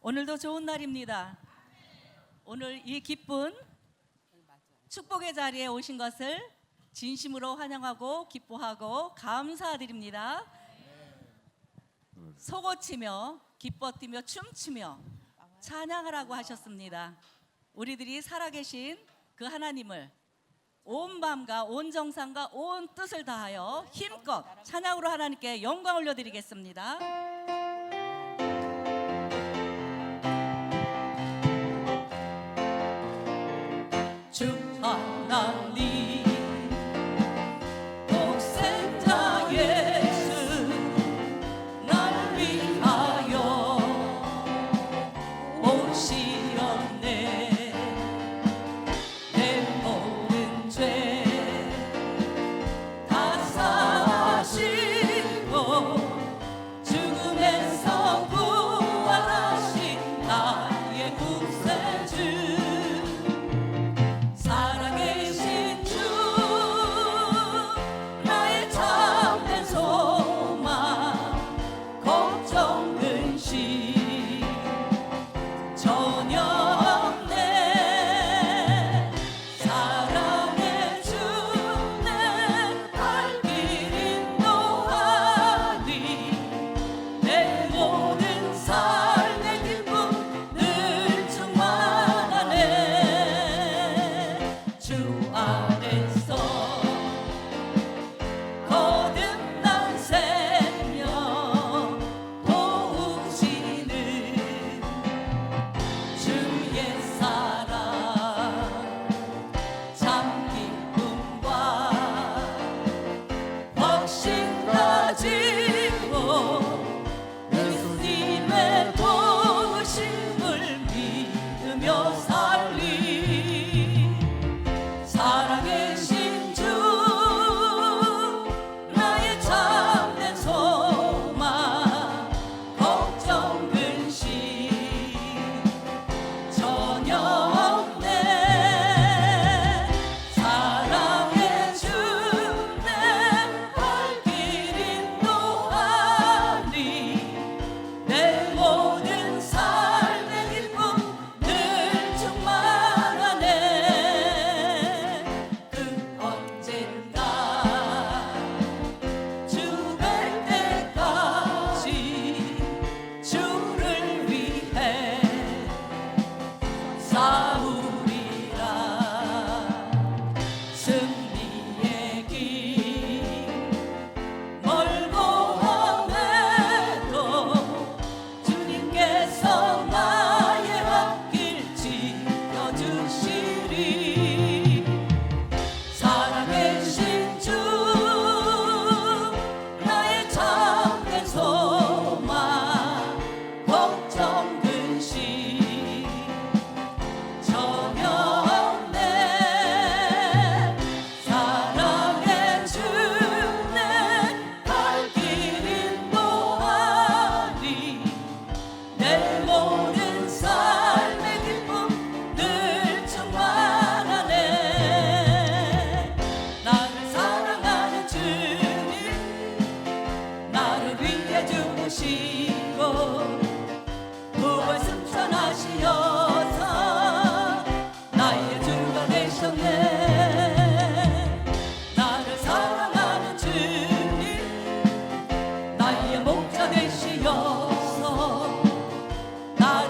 오늘도 좋은 날입니다. 오늘 이 기쁜 축복의 자리에 오신 것을 진심으로 환영하고 기뻐하고 감사드립니다. 속옷치며 기뻐 뛰며 춤추며 찬양하라고 하셨습니다. 우리들이 살아계신 그 하나님을 온 마음과 온 정성과 온 뜻을 다하여 힘껏 찬양으로 하나님께 영광 올려드리겠습니다. 주 하나님 독생자 예수 날 위하여 오시었네. 내 모든 죄 다 사시고 죽음에서 부활하신 나의 구세주 살아계신 주 나의 참된 소망 걱정 근심 전혀 없네. 사랑해 주네 갈 길 인도하니 내 모든 삶의 기쁨 늘 충만하네. 주 안에서 거듭난 생명 도우시는 주의 사랑 참 기쁨과 확신 가지고 예수님의 도우심을 믿으며 살리. 살아계신 주 나의 참된 소망 걱정 근심 전혀 없네. 사랑해 주네 갈 길 인도하니 내 모든 삶의 기쁨 늘 충만하네. 그 언젠가 주 뵐 때까지 주를 위해 싸우리라. 승리의 길 멀고 험해도 주님께서 나의 앞길 지켜주시리. 살아계신 주 나의 참된 소망 걱정 근심 전혀 없네. 사랑해 주네 갈 길 인도하니 내 모든 삶의 기쁨 늘 충만하네. 나를 사랑하는 주님 나를 위해 죽으시고 부활 승천하시어서 나의 주가 되셨네. 나를 사랑하는 주님 나의 목자 되시어서 나를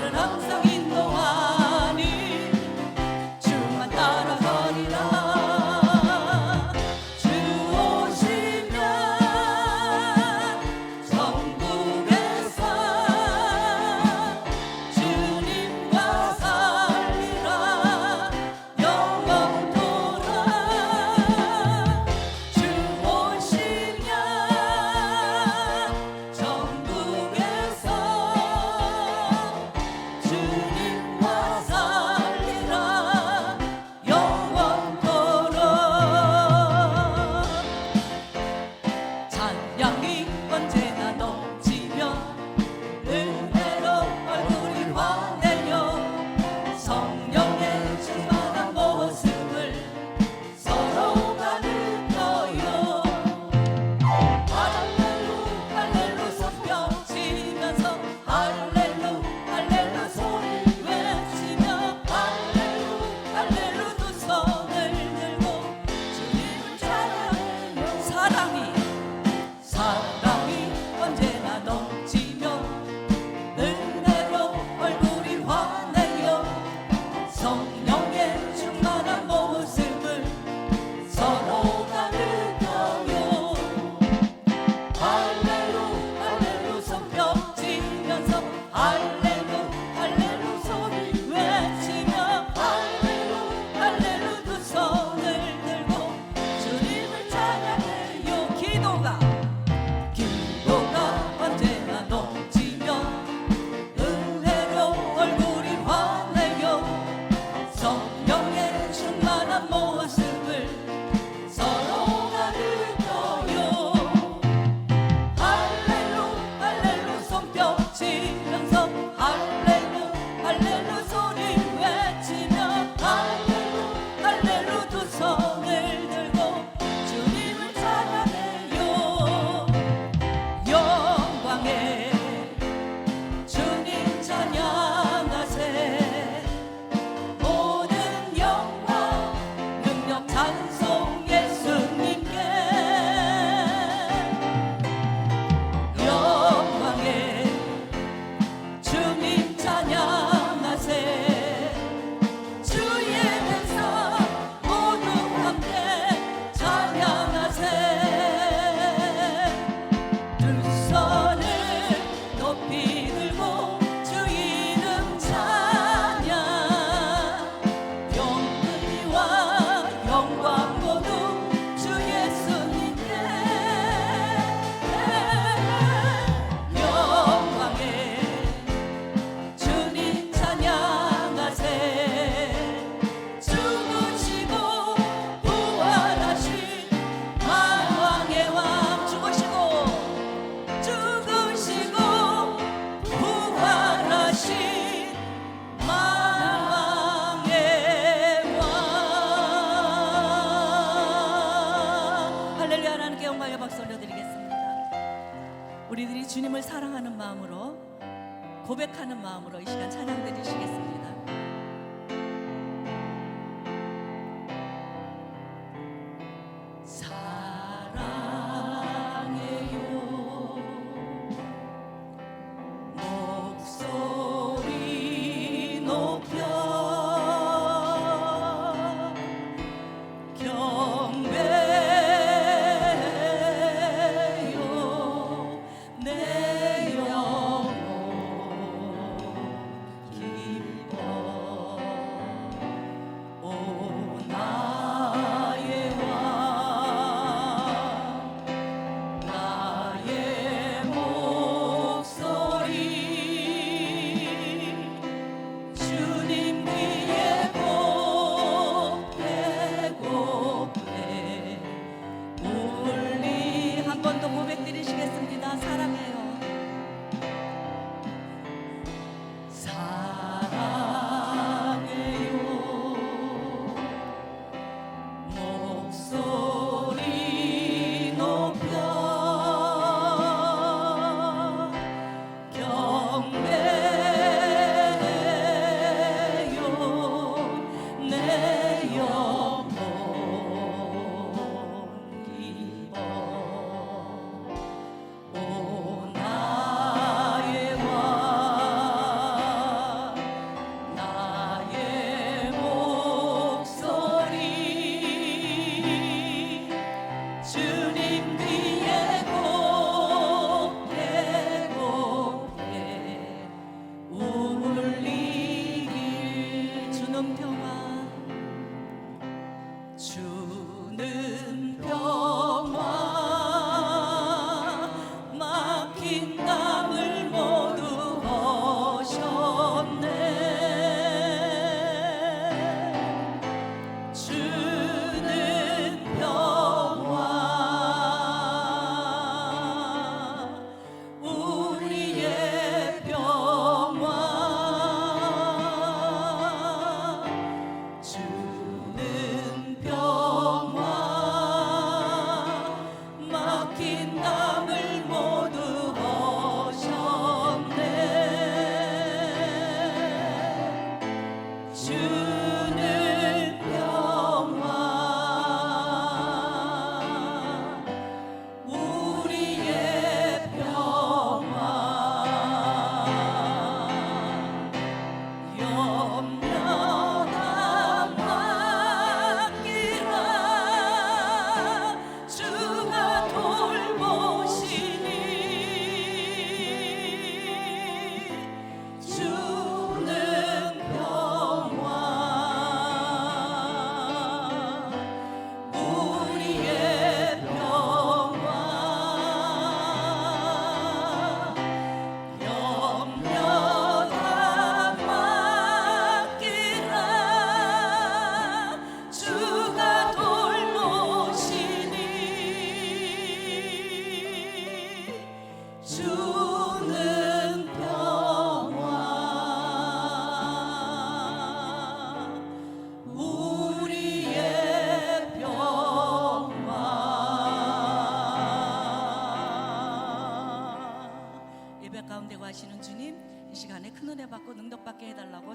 고백하는 마음으로 이 시간 찬양 드리시겠습니다.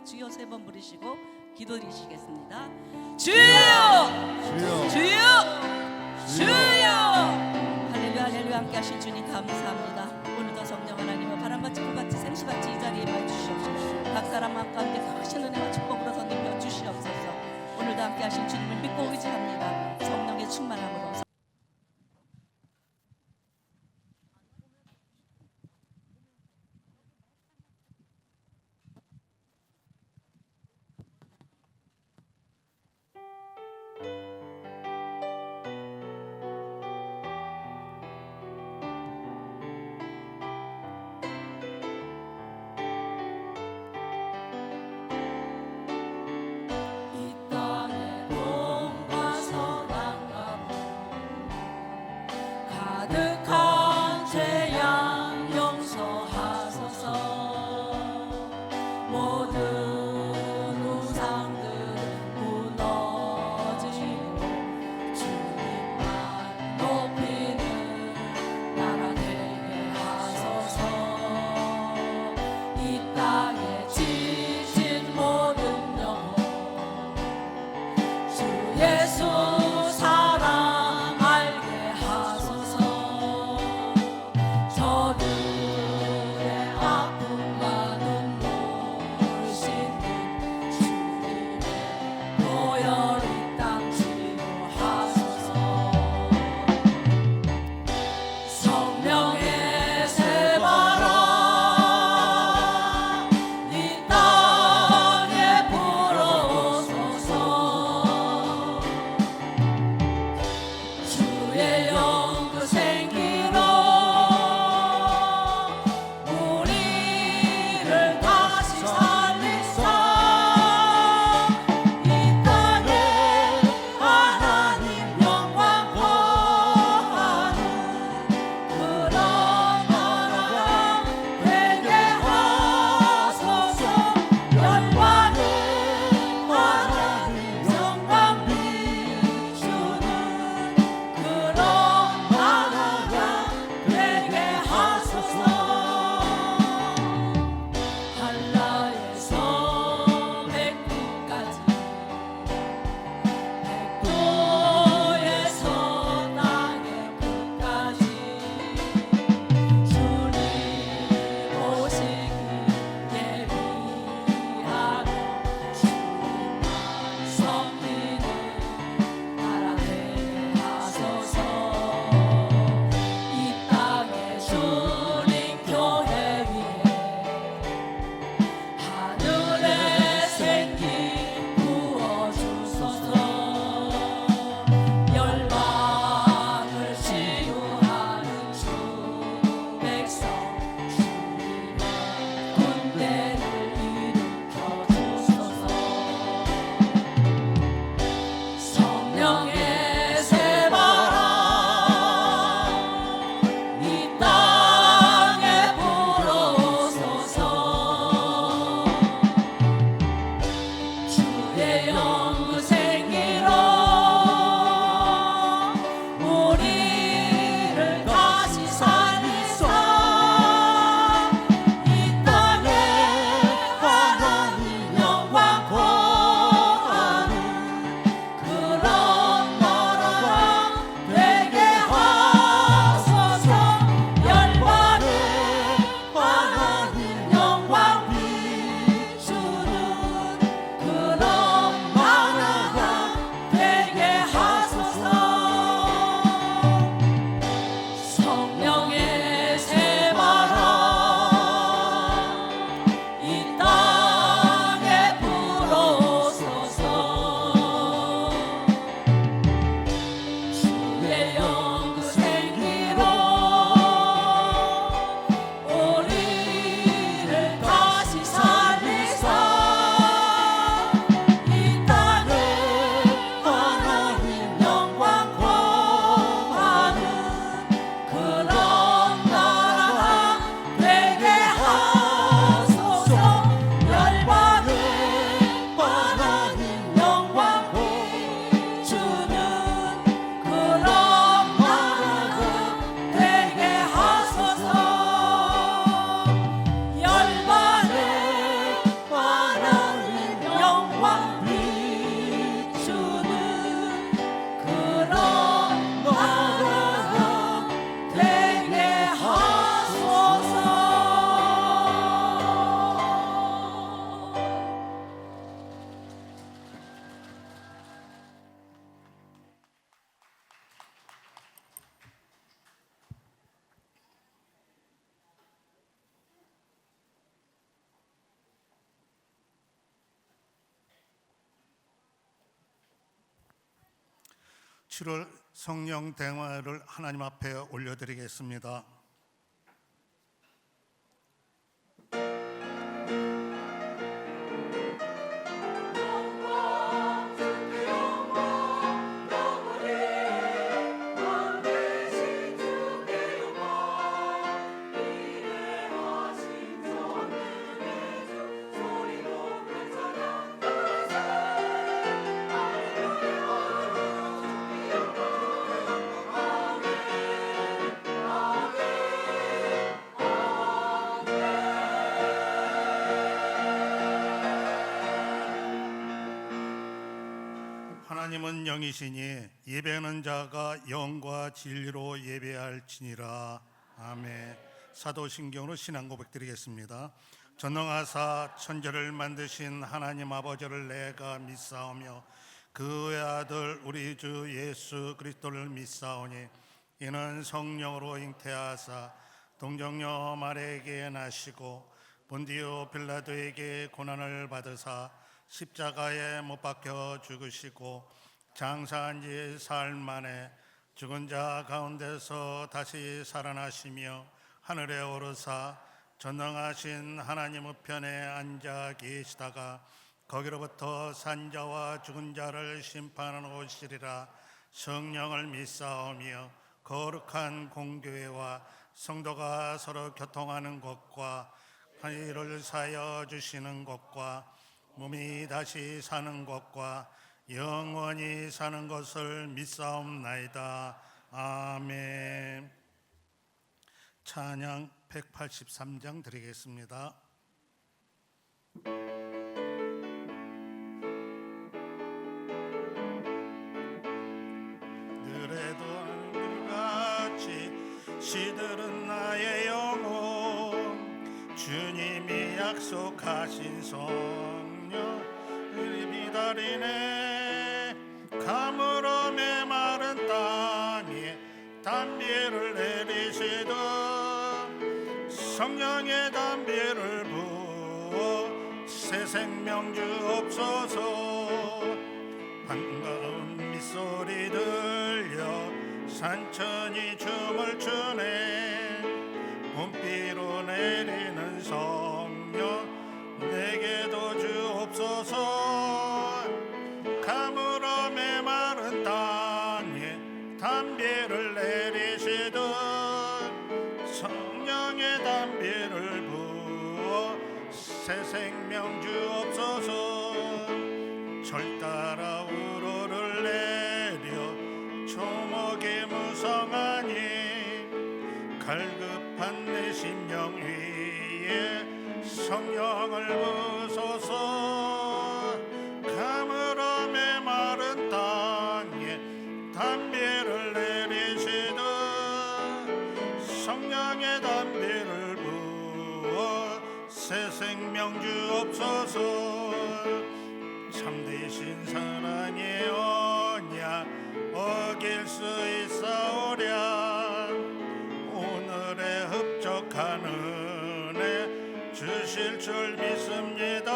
주여 세 번 부르시고 기도드리시겠습니다. 주여! 주여! 주여! 주여! 할렐루야 할렐루야 함께 하실 주님 감사합니다. 오늘도 성령 하나님의 바람같이 불같이 생수같이 이 자리에 임하여 주시옵소서. 각 사람 가운데 크신 은혜와 축복으로 선임하여 주시옵소서. 오늘도 함께 하실 주님을 믿고 의지합니다. 성령의 충만함으로 7월 성령 대마를 하나님 앞에 올려드리겠습니다. 하나님은 영이시니 예배하는 자가 영과 진리로 예배할지니라. 아멘. 사도신경으로 신앙 고백드리겠습니다. 전능하사 천지를 만드신 하나님 아버지를 내가 믿사오며 그의 아들 우리 주 예수 그리스도를 믿사오니 이는 성령으로 잉태하사 동정녀 마리아에게 나시고 본디오 빌라도에게 고난을 받으사 십자가에 못 박혀 죽으시고 장사한 지 사흘 만에 죽은 자 가운데서 다시 살아나시며 하늘에 오르사 전능하신 하나님 우편에 앉아 계시다가 거기로부터 산자와 죽은 자를 심판하러 오시리라. 성령을 믿사오며 거룩한 공교회와 성도가 서로 교통하는 것과 이를 사여 주시는 것과 몸이 다시 사는 것과 영원히 사는 것을 믿사옵나이다. 아멘. 찬양 183장 드리겠습니다. 그래도 하늘같이 시들은 나의 영혼 주님이 약속하신 성령을 기다리네. 가물어 메마른 땅에 담비를 내리시듯 성령의 담비를 부어 새 생명 주옵소서. 반가운 미소리 들려 산천이 춤을 추네. 봄비로 내리는 성령 내게도 주옵소서. 가물어 메마른 땅에 담비를 내리시듯 성령의 담비를 부어 새 생명 주옵소서. 절 따라 우러를 내려 초목이 무성하니 갈급한 내 심령 위에 성령을 부소서. 가물어 메마른 땅에 담비를 내리시듯 성령의 담비를 부어 새 생명 주옵소서. 참되신 사랑의 언약 어길 수 있사오랴. 오늘의 흡족한 은혜 주실 줄 믿습니다.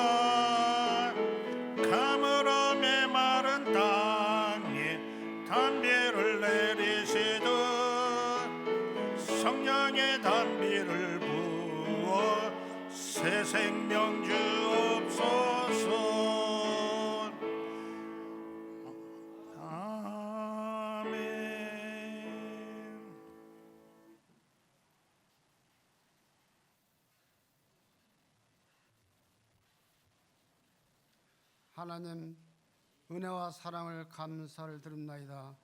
가물어 메마른 땅에 담비를 내리시듯 성령의 담비를 부어 새 생명 주옵소서. 하나님 은혜와 사랑을 감사를 드립나이다.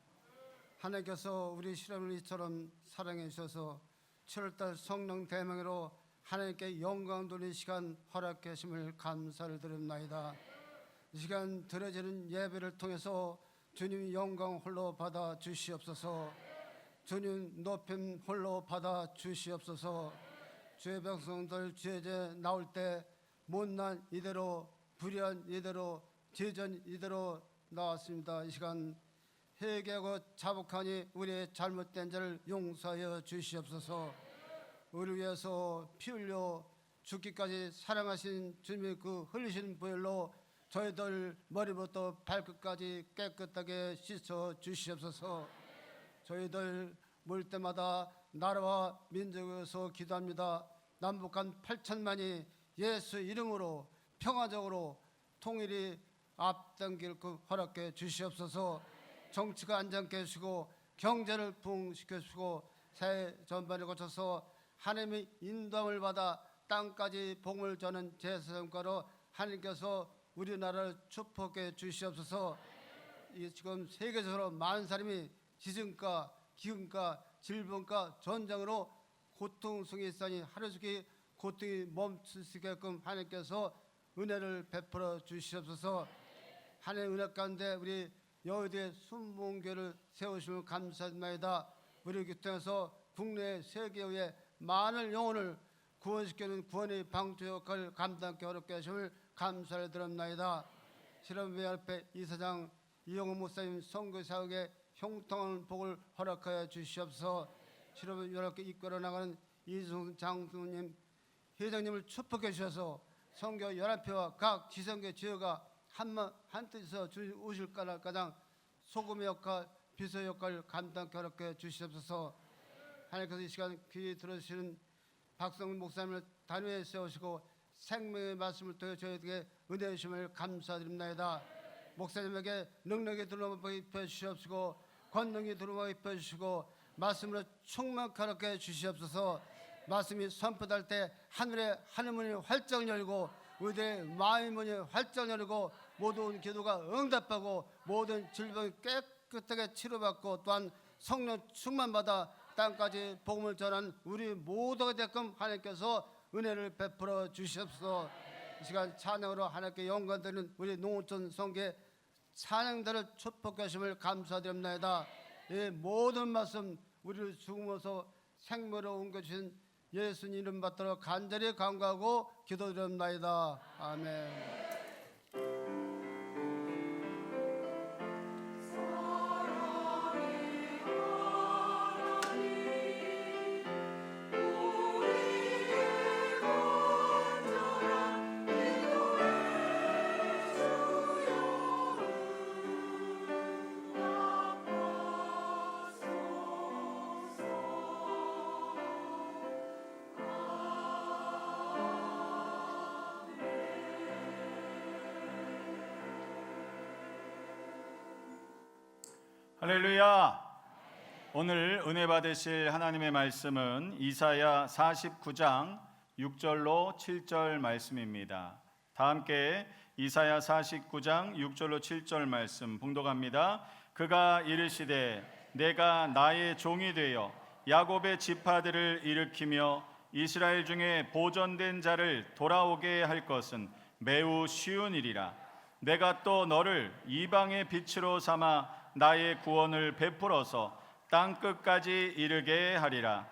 하나님께서 우리 시험을 이처럼 사랑해 주셔서 7월달 성령 대명으로 하나님께 영광 돌리는 시간 허락해 주심을 감사를 드립나이다. 이 시간 드려지는 예배를 통해서 주님 영광 홀로 받아 주시옵소서. 주님 높임 홀로 받아 주시옵소서. 주의 백성들 주의 나올 때 못난 이대로 불의한 이대로 제전 이대로 나왔습니다. 이 시간 회개하고 자복하니 우리의 잘못된 자를 용서하여 주시옵소서. 우리를 위해서 피 흘려 죽기까지 사랑하신 주님의 그 흘리신 보혈로 저희들 머리부터 발끝까지 깨끗하게 씻어 주시옵소서. 저희들 물 때마다 나라와 민족을 위해서 기도합니다. 남북한 8천만이 예수 이름으로 평화적으로 통일이 앞당길 그 허락해 주시옵소서. 정치가 안정케 해주시고 경제를 부흥시켜 주시고 사회 전반을 거쳐서 하나님의 인도함을 받아 땅까지 복을 전하는 제사장과로 하나님께서 우리나라를 축복해 주시옵소서. 지금 세계적으로 많은 사람이 지진과 기근과 질병과 전쟁으로 고통스럽게 있으니 하루속히 고통이 멈출 수 있게끔 하나님께서 은혜를 베풀어 주시옵소서. 하나님의 은혜 가운데 우리 여의도의 순복음교회를 세우심을 감사드립니다. 우리 교통에서 국내 세계의 많은 영혼을 구원시키는 구원의 방주 역할을 감당케 어렵게 하심을 감사를 드립니다. 실험위원회 이사장 이영호 목사님 선교사역에 형통한 복을 허락하여 주시옵소서. 실험위원회 이끌어 나가는 이승훈 장수님 회장님을 축복해 주셔서 선교연합회와 각 지성교 지회가 한뜻에서 오실 가장 소금의 역할, 비서 역할을 감당케 어렵게 주시옵소서. 하나님께서 이 시간 귀에 들어주시는 박성민 목사님을 단위에 세우시고 생명의 말씀을 통해 저희에게 은혜 주심을 감사드립니다. 목사님에게 능력이 들어오게 입혀 주시옵시고 권능이 들어오게 입혀 주시고 말씀으로 충만케 해 주시옵소서. 말씀이 선포될 때 하늘의 하늘문이 활짝 열고 우리들의 마음의 문이 활짝 열고 모든 기도가 응답하고 모든 질병이 깨끗하게 치료받고 또한 성령 충만받아 땅까지 복음을 전하는 우리 모두가 되게끔 하나님께서 은혜를 베풀어 주시옵소서. 이 시간 찬양으로 하나님께 영광 드리는 우리 농어촌 성계 찬양들을 축복하심을 감사드립니다. 이 모든 말씀 우리를 죽음에서 생명으로 옮겨주신 예수님 이름 받들어 간절히 간구하고 기도드립니다. 아멘. 할렐루야. 오늘 은혜 받으실 하나님의 말씀은 이사야 49장 6절로 7절 말씀입니다. 다 함께 이사야 49장 6절로 7절 말씀 봉독합니다. 그가 이르시되 내가 나의 종이 되어 야곱의 지파들을 일으키며 이스라엘 중에 보존된 자를 돌아오게 할 것은 매우 쉬운 일이라. 내가 또 너를 이방의 빛으로 삼아 나의 구원을 베풀어서 땅끝까지 이르게 하리라.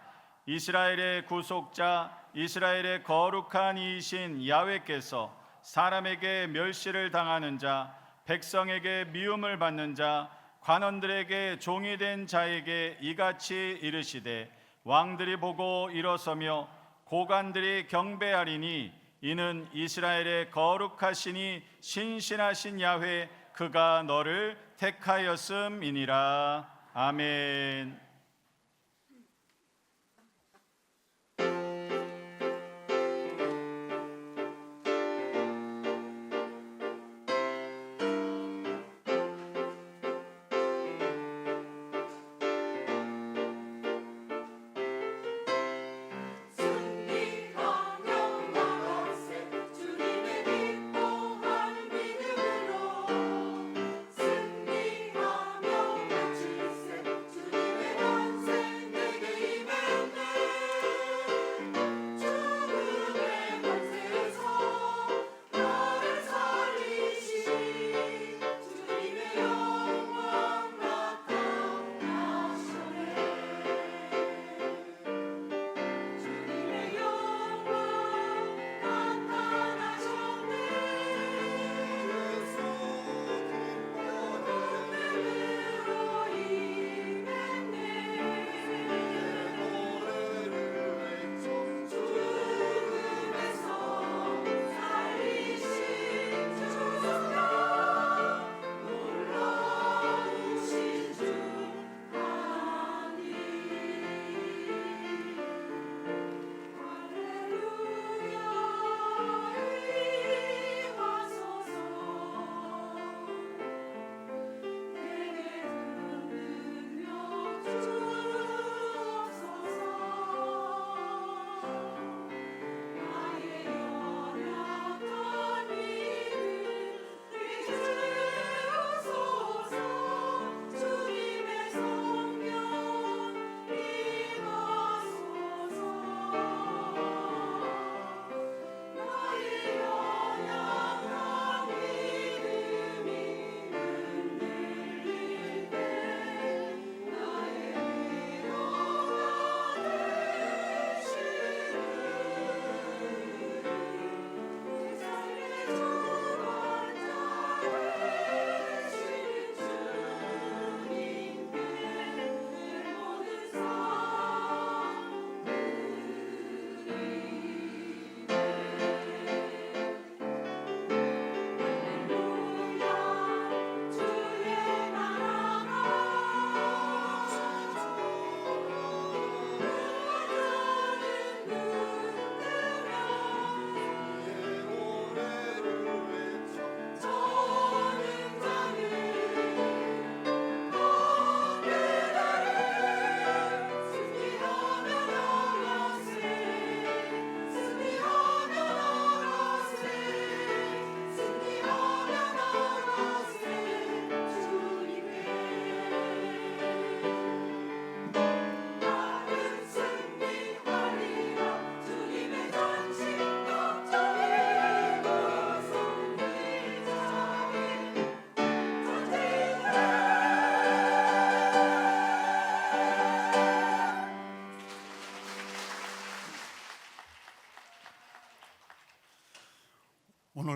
이스라엘의 구속자, 이스라엘의 거룩한 이이신 야훼께서 사람에게 멸시를 당하는 자, 백성에게 미움을 받는 자, 관원들에게 종이 된 자에게 이같이 이르시되 왕들이 보고 일어서며 고관들이 경배하리니 이는 이스라엘의 거룩하시니 신실하신 야훼 그가 너를 택하였음이니라. 아멘. 승리하며 외칠세 주님의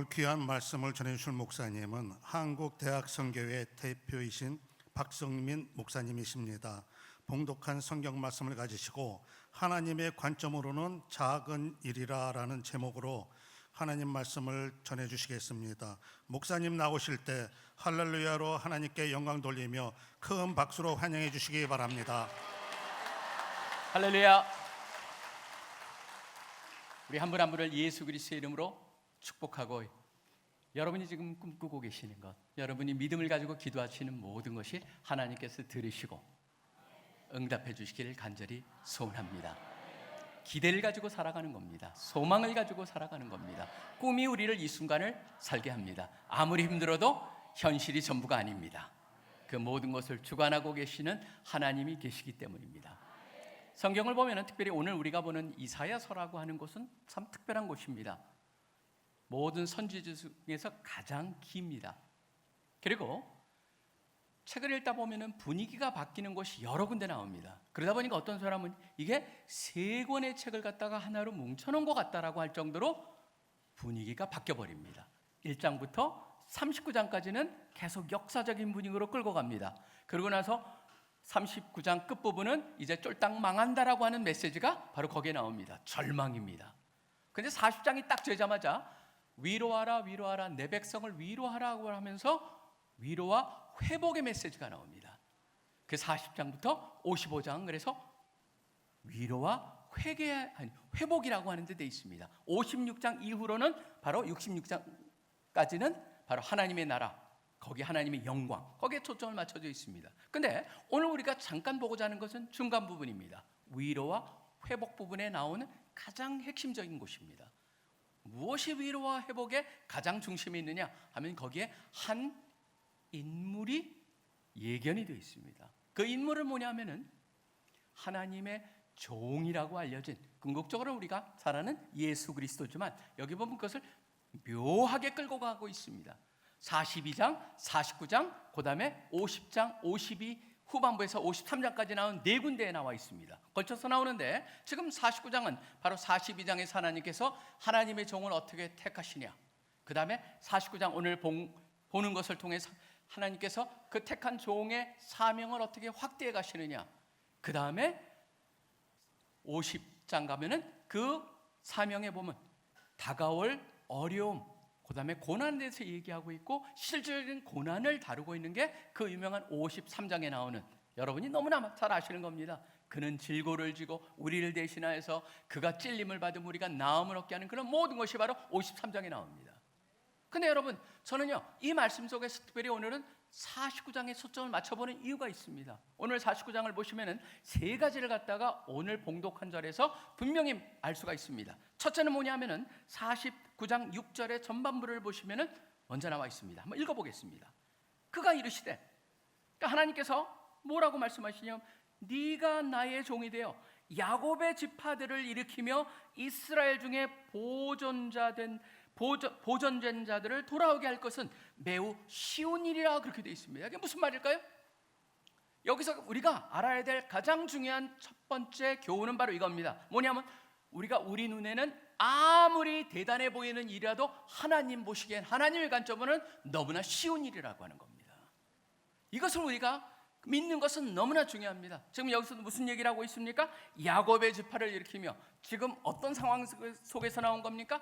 귀한 말씀을 전해주실 목사님은 한국대학성교회 대표이신 박성민 목사님이십니다. 봉독한 성경 말씀을 가지시고 하나님의 관점으로는 작은 일이라라는 제목으로 하나님 말씀을 전해주시겠습니다. 목사님 나오실 때 할렐루야로 하나님께 영광 돌리며 큰 박수로 환영해 주시기 바랍니다. 할렐루야. 우리 한 분 한 분을 예수 그리스도의 이름으로 축복하고, 여러분이 지금 꿈꾸고 계시는 것, 여러분이 믿음을 가지고 기도하시는 모든 것이 하나님께서 들으시고 응답해 주시기를 간절히 소원합니다. 기대를 가지고 살아가는 겁니다. 소망을 가지고 살아가는 겁니다. 꿈이 우리를 이 순간을 살게 합니다. 아무리 힘들어도 현실이 전부가 아닙니다. 그 모든 것을 주관하고 계시는 하나님이 계시기 때문입니다. 성경을 보면 특별히 오늘 우리가 보는 이사야서라고 하는 곳은 참 특별한 곳입니다. 모든 선지자 중에서 가장 깁니다. 그리고 책을 읽다 보면 분위기가 바뀌는 곳이 여러 군데 나옵니다. 그러다 보니까 어떤 사람은 이게 3권의 책을 갖다가 하나로 뭉쳐놓은 것 같다라고 할 정도로 분위기가 바뀌어버립니다. 1장부터 39장까지는 계속 역사적인 분위기로 끌고 갑니다. 그러고 나서 39장 끝부분은 이제 쫄딱 망한다라고 하는 메시지가 바로 거기에 나옵니다. 절망입니다. 근데 40장이 딱 되자마자 위로하라 위로하라 내 백성을 위로하라고 하면서 위로와 회복의 메시지가 나옵니다. 그 40장부터 55장, 그래서 위로와 회복이라고 하는 데 돼 있습니다. 56장 이후로는 바로 66장까지는 바로 하나님의 나라, 거기 하나님의 영광, 거기에 초점을 맞춰져 있습니다. 근데 오늘 우리가 잠깐 보고자 하는 것은 중간 부분입니다. 위로와 회복 부분에 나오는 가장 핵심적인 곳입니다. 무엇이 위로와 회복의 가장 중심에 있느냐 하면 거기에 한 인물이 예견이 되어 있습니다. 그 인물은 뭐냐면은 하나님의 종이라고 알려진, 궁극적으로 우리가 잘 아는 예수 그리스도지만 여기 보면 그것을 묘하게 끌고 가고 있습니다. 42장, 49장, 그 다음에 50장, 52 후반부에서 53장까지 나온 4군데에 나와 있습니다. 걸쳐서 나오는데 지금 49장은 바로 42장에서 하나님께서 하나님의 종을 어떻게 택하시냐, 그 다음에 49장 오늘 보는 것을 통해서 하나님께서 그 택한 종의 사명을 어떻게 확대해 가시느냐, 그 다음에 50장 가면은 그 사명에 보면 다가올 어려움, 그 다음에 고난에 대해서 얘기하고 있고 실질적인 고난을 다루고 있는 게 그 유명한 53장에 나오는, 여러분이 너무나 잘 아시는 겁니다. 그는 질고를 지고 우리를 대신하여서 그가 찔림을 받은 우리가 나음을 얻게 하는 그런 모든 것이 바로 53장에 나옵니다. 근데 여러분, 저는요 이 말씀 속에서 특별히 오늘은 49장에 초점을 맞춰보는 이유가 있습니다. 오늘 49장을 보시면은 3가지를 갖다가 오늘 봉독한 절에서 분명히 알 수가 있습니다. 첫째는 뭐냐면은 49장 6절의 전반부를 보시면은 먼저 나와 있습니다. 한번 읽어보겠습니다. 그가 이르시되, 그러니까 하나님께서 뭐라고 말씀하시냐면 네가 나의 종이 되어 야곱의 지파들을 일으키며 이스라엘 중에 보존된 자들을 돌아오게 할 것은 매우 쉬운 일이라, 그렇게 되어 있습니다. 이게 무슨 말일까요? 여기서 우리가 알아야 될 가장 중요한 첫 번째 교훈은 바로 이겁니다. 뭐냐면 우리 눈에는 아무리 대단해 보이는 일이라도 하나님 보시기엔, 하나님의 관점으로는 너무나 쉬운 일이라고 하는 겁니다. 이것을 우리가 믿는 것은 너무나 중요합니다. 지금 여기서 무슨 얘기를 하고 있습니까? 야곱의 지파를 일으키며, 지금 어떤 상황 속에서 나온 겁니까?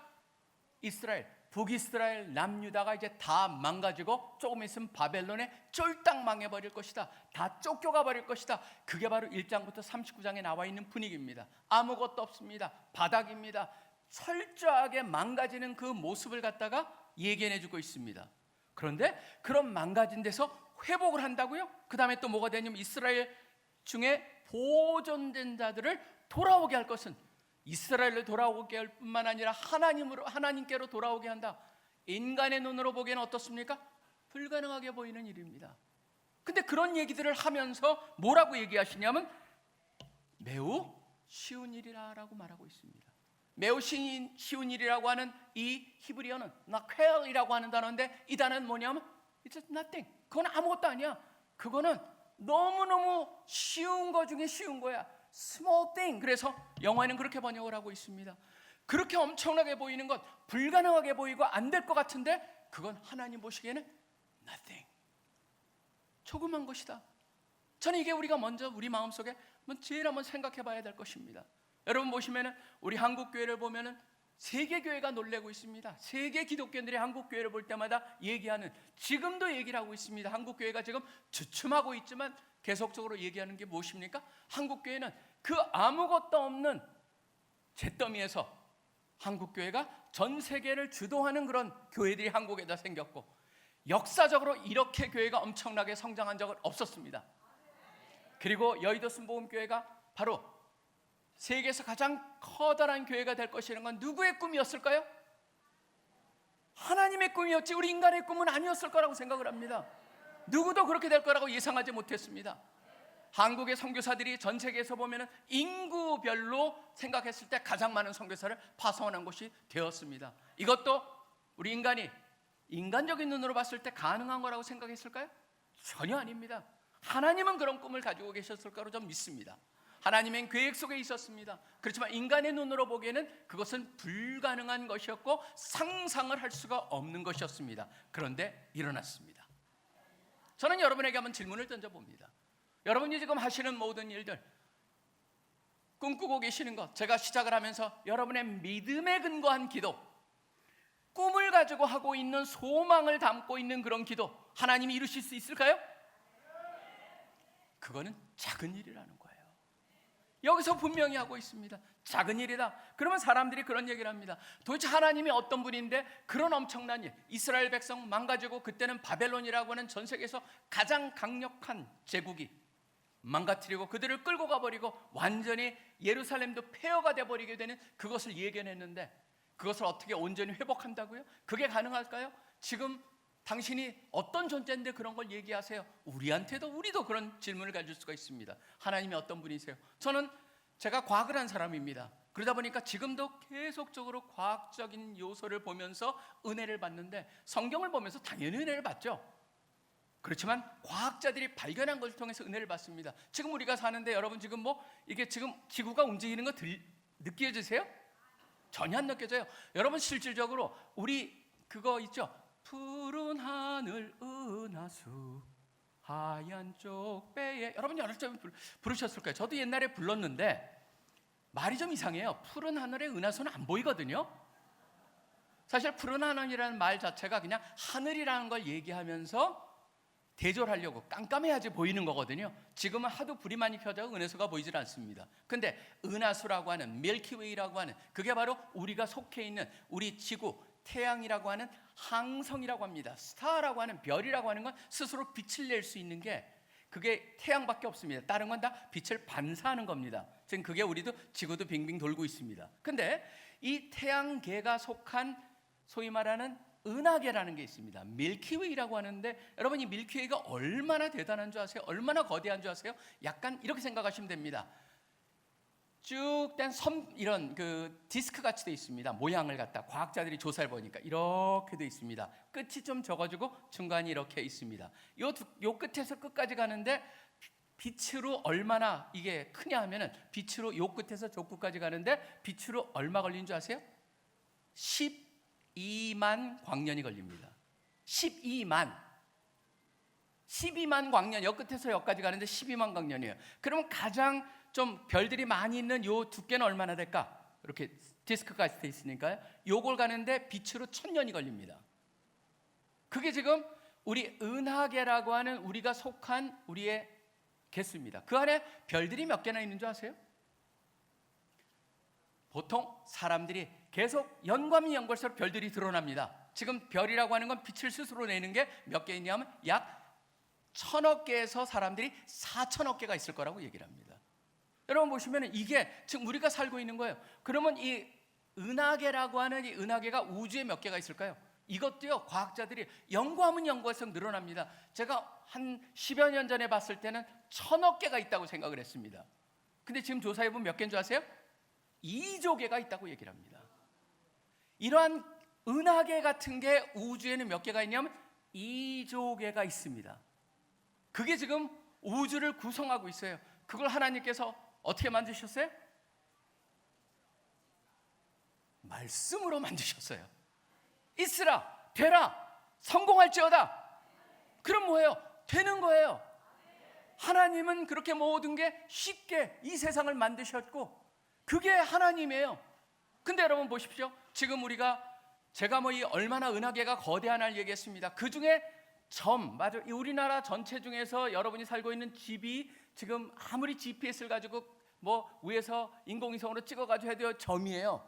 이스라엘, 북이스라엘, 남유다가 이제 다 망가지고 조금 있으면 바벨론에 쫄딱 망해버릴 것이다. 다 쫓겨가 버릴 것이다. 그게 바로 1장부터 39장에 나와 있는 분위기입니다. 아무것도 없습니다. 바닥입니다. 철저하게 망가지는 그 모습을 갖다가 예견해주고 있습니다. 그런데 그런 망가진 데서 회복을 한다고요? 그 다음에 또 뭐가 되냐면 이스라엘 중에 보존된 자들을 돌아오게 할 것은, 이스라엘을 돌아오게 할 뿐만 아니라 하나님께로 돌아오게 한다. 인간의 눈으로 보기에는 어떻습니까? 불가능하게 보이는 일입니다. 근데 그런 얘기들을 하면서 뭐라고 얘기하시냐면 매우 쉬운 일이라고 말하고 있습니다. 매우 쉬운 일이라고 하는 이 히브리어는 나켈이라고 하는 단어인데, 이 단어는 뭐냐면 It's nothing. 그건 아무것도 아니야. 그거는 너무너무 쉬운 거 중에 쉬운 거야. Small thing. 그래서 영어에는 그렇게 번역을 하고 있습니다. 그렇게 엄청나게 보이는 것, 불가능하게 보이고 안 될 것 같은데 그건 하나님 보시기에는 nothing, 조그만 것이다. 저는 이게 우리가 먼저 우리 마음속에 제일 한번 생각해 봐야 될 것입니다. 여러분 보시면은 우리 한국 교회를 보면은 세계 교회가 놀래고 있습니다. 세계 기독교인들이 한국 교회를 볼 때마다 얘기하는, 지금도 얘기를 하고 있습니다. 한국 교회가 지금 주춤하고 있지만 계속적으로 얘기하는 게 무엇입니까? 한국 교회는 그 아무것도 없는 잿더미에서 한국 교회가 전 세계를 주도하는 그런 교회들이 한국에다 생겼고, 역사적으로 이렇게 교회가 엄청나게 성장한 적은 없었습니다. 그리고 여의도 순복음교회가 바로 세계에서 가장 커다란 교회가 될 것이라는 건 누구의 꿈이었을까요? 하나님의 꿈이었지 우리 인간의 꿈은 아니었을 거라고 생각을 합니다. 누구도 그렇게 될 거라고 예상하지 못했습니다. 한국의 선교사들이 전 세계에서 보면은 인구별로 생각했을 때 가장 많은 선교사를 파송하는 곳이 되었습니다. 이것도 우리 인간이 인간적인 눈으로 봤을 때 가능한 거라고 생각했을까요? 전혀 아닙니다. 하나님은 그런 꿈을 가지고 계셨을 거로 좀 믿습니다. 하나님의 계획 속에 있었습니다. 그렇지만 인간의 눈으로 보기에는 그것은 불가능한 것이었고 상상을 할 수가 없는 것이었습니다. 그런데 일어났습니다. 저는 여러분에게 한번 질문을 던져봅니다. 여러분이 지금 하시는 모든 일들, 꿈꾸고 계시는 것, 제가 시작을 하면서 여러분의 믿음에 근거한 기도, 꿈을 가지고 하고 있는 소망을 담고 있는 그런 기도, 하나님이 이루실 수 있을까요? 그거는 작은 일이라는 거예요. 여기서 분명히 하고 있습니다. 작은 일이다. 그러면 사람들이 그런 얘기를 합니다. 도대체 하나님이 어떤 분인데 그런 엄청난 일, 이스라엘 백성 망가지고, 그때는 바벨론이라고 하는 전 세계에서 가장 강력한 제국이 망가뜨리고 그들을 끌고 가버리고 완전히 예루살렘도 폐허가 돼버리게 되는 그것을 예견했는데, 그것을 어떻게 온전히 회복한다고요? 그게 가능할까요? 지금 당신이 어떤 존재인데 그런 걸 얘기하세요? 우리도 그런 질문을 가질 수가 있습니다. 하나님이 어떤 분이세요? 저는 제가 과학을 한 사람입니다. 그러다 보니까 지금도 계속적으로 과학적인 요소를 보면서 은혜를 받는데, 성경을 보면서 당연히 은혜를 받죠. 그렇지만 과학자들이 발견한 것을 통해서 은혜를 받습니다. 지금 우리가 사는데 여러분 지금 이게 지금 지구가 움직이는 거 느껴지세요? 전혀 안 느껴져요. 여러분 실질적으로 우리 그거 있죠? 푸른 하늘 은하수 하얀 쪽배에, 여러분 여러 번 부르셨을 거예요. 저도 옛날에 불렀는데 말이 좀 이상해요. 푸른 하늘의 은하수는 안 보이거든요. 사실 푸른 하늘이라는 말 자체가 그냥 하늘이라는 걸 얘기하면서 대조하려고 깜깜해야지 보이는 거거든요. 지금은 하도 불이 많이 켜져 은하수가 보이질 않습니다. 근데 은하수라고 하는, 밀키웨이라고 하는, 그게 바로 우리가 속해 있는 우리 지구, 태양이라고 하는 항성이라고 합니다. 스타라고 하는, 별이라고 하는 건 스스로 빛을 낼 수 있는 게 그게 태양밖에 없습니다. 다른 건 다 빛을 반사하는 겁니다. 지금 그게 우리도 지구도 빙빙 돌고 있습니다. 근데 이 태양계가 속한 소위 말하는 은하계라는 게 있습니다. 밀키웨이라고 하는데, 여러분 이 밀키웨이가 얼마나 대단한 줄 아세요? 얼마나 거대한 줄 아세요? 약간 이렇게 생각하시면 됩니다. 쭉 된 이런 그 디스크 같이 돼 있습니다. 모양을 갖다 과학자들이 조사를 보니까 이렇게 돼 있습니다. 끝이 좀 적어지고 중간이 이렇게 있습니다. 요 끝에서 끝까지 가는데 빛으로 얼마나 이게 크냐 하면은, 빛으로 요 끝에서 저 끝까지 가는데 빛으로 얼마 걸리는 줄 아세요? 12만 광년이 걸립니다. 12만 광년, 여 끝에서 여기까지 가는데 12만 광년이에요. 그러면 가장 좀 별들이 많이 있는 요 두께는 얼마나 될까? 이렇게 디스크가 돼 있으니까요. 요걸 가는데 빛으로 1000년이 걸립니다. 그게 지금 우리 은하계라고 하는 우리가 속한 우리의 개수입니다. 그 안에 별들이 몇 개나 있는 줄 아세요? 보통 사람들이 계속 연관이 연결해서 별들이 드러납니다. 지금 별이라고 하는 건 빛을 스스로 내는 게 몇 개 있냐면 약 1000억 개에서 사람들이 4000억 개가 있을 거라고 얘기를 합니다. 여러분 보시면 이게 지금 우리가 살고 있는 거예요. 그러면 이 은하계라고 하는 이 은하계가 우주에 몇 개가 있을까요? 이것도요, 과학자들이 연구하면 연구할수록 늘어납니다. 제가 한 10여 년 전에 봤을 때는 1000억 개가 있다고 생각을 했습니다. 근데 지금 조사해보면 몇 개인 줄 아세요? 2조 개가 있다고 얘기를 합니다. 이러한 은하계 같은 게 우주에는 몇 개가 있냐면 2조 개가 있습니다. 그게 지금 우주를 구성하고 있어요. 그걸 하나님께서 어떻게 만드셨어요? 말씀으로 만드셨어요. 있으라, 되라, 성공할지어다. 그럼 뭐예요? 되는 거예요. 하나님은 그렇게 모든 게 쉽게 이 세상을 만드셨고 그게 하나님이에요. 근데 여러분 보십시오. 지금 제가 이 얼마나 은하계가 거대한 날 얘기했습니다. 그 중에 맞아. 이 우리나라 전체 중에서 여러분이 살고 있는 집이 지금 아무리 GPS를 가지고 위에서 인공위성으로 찍어가지고 해도 점이에요.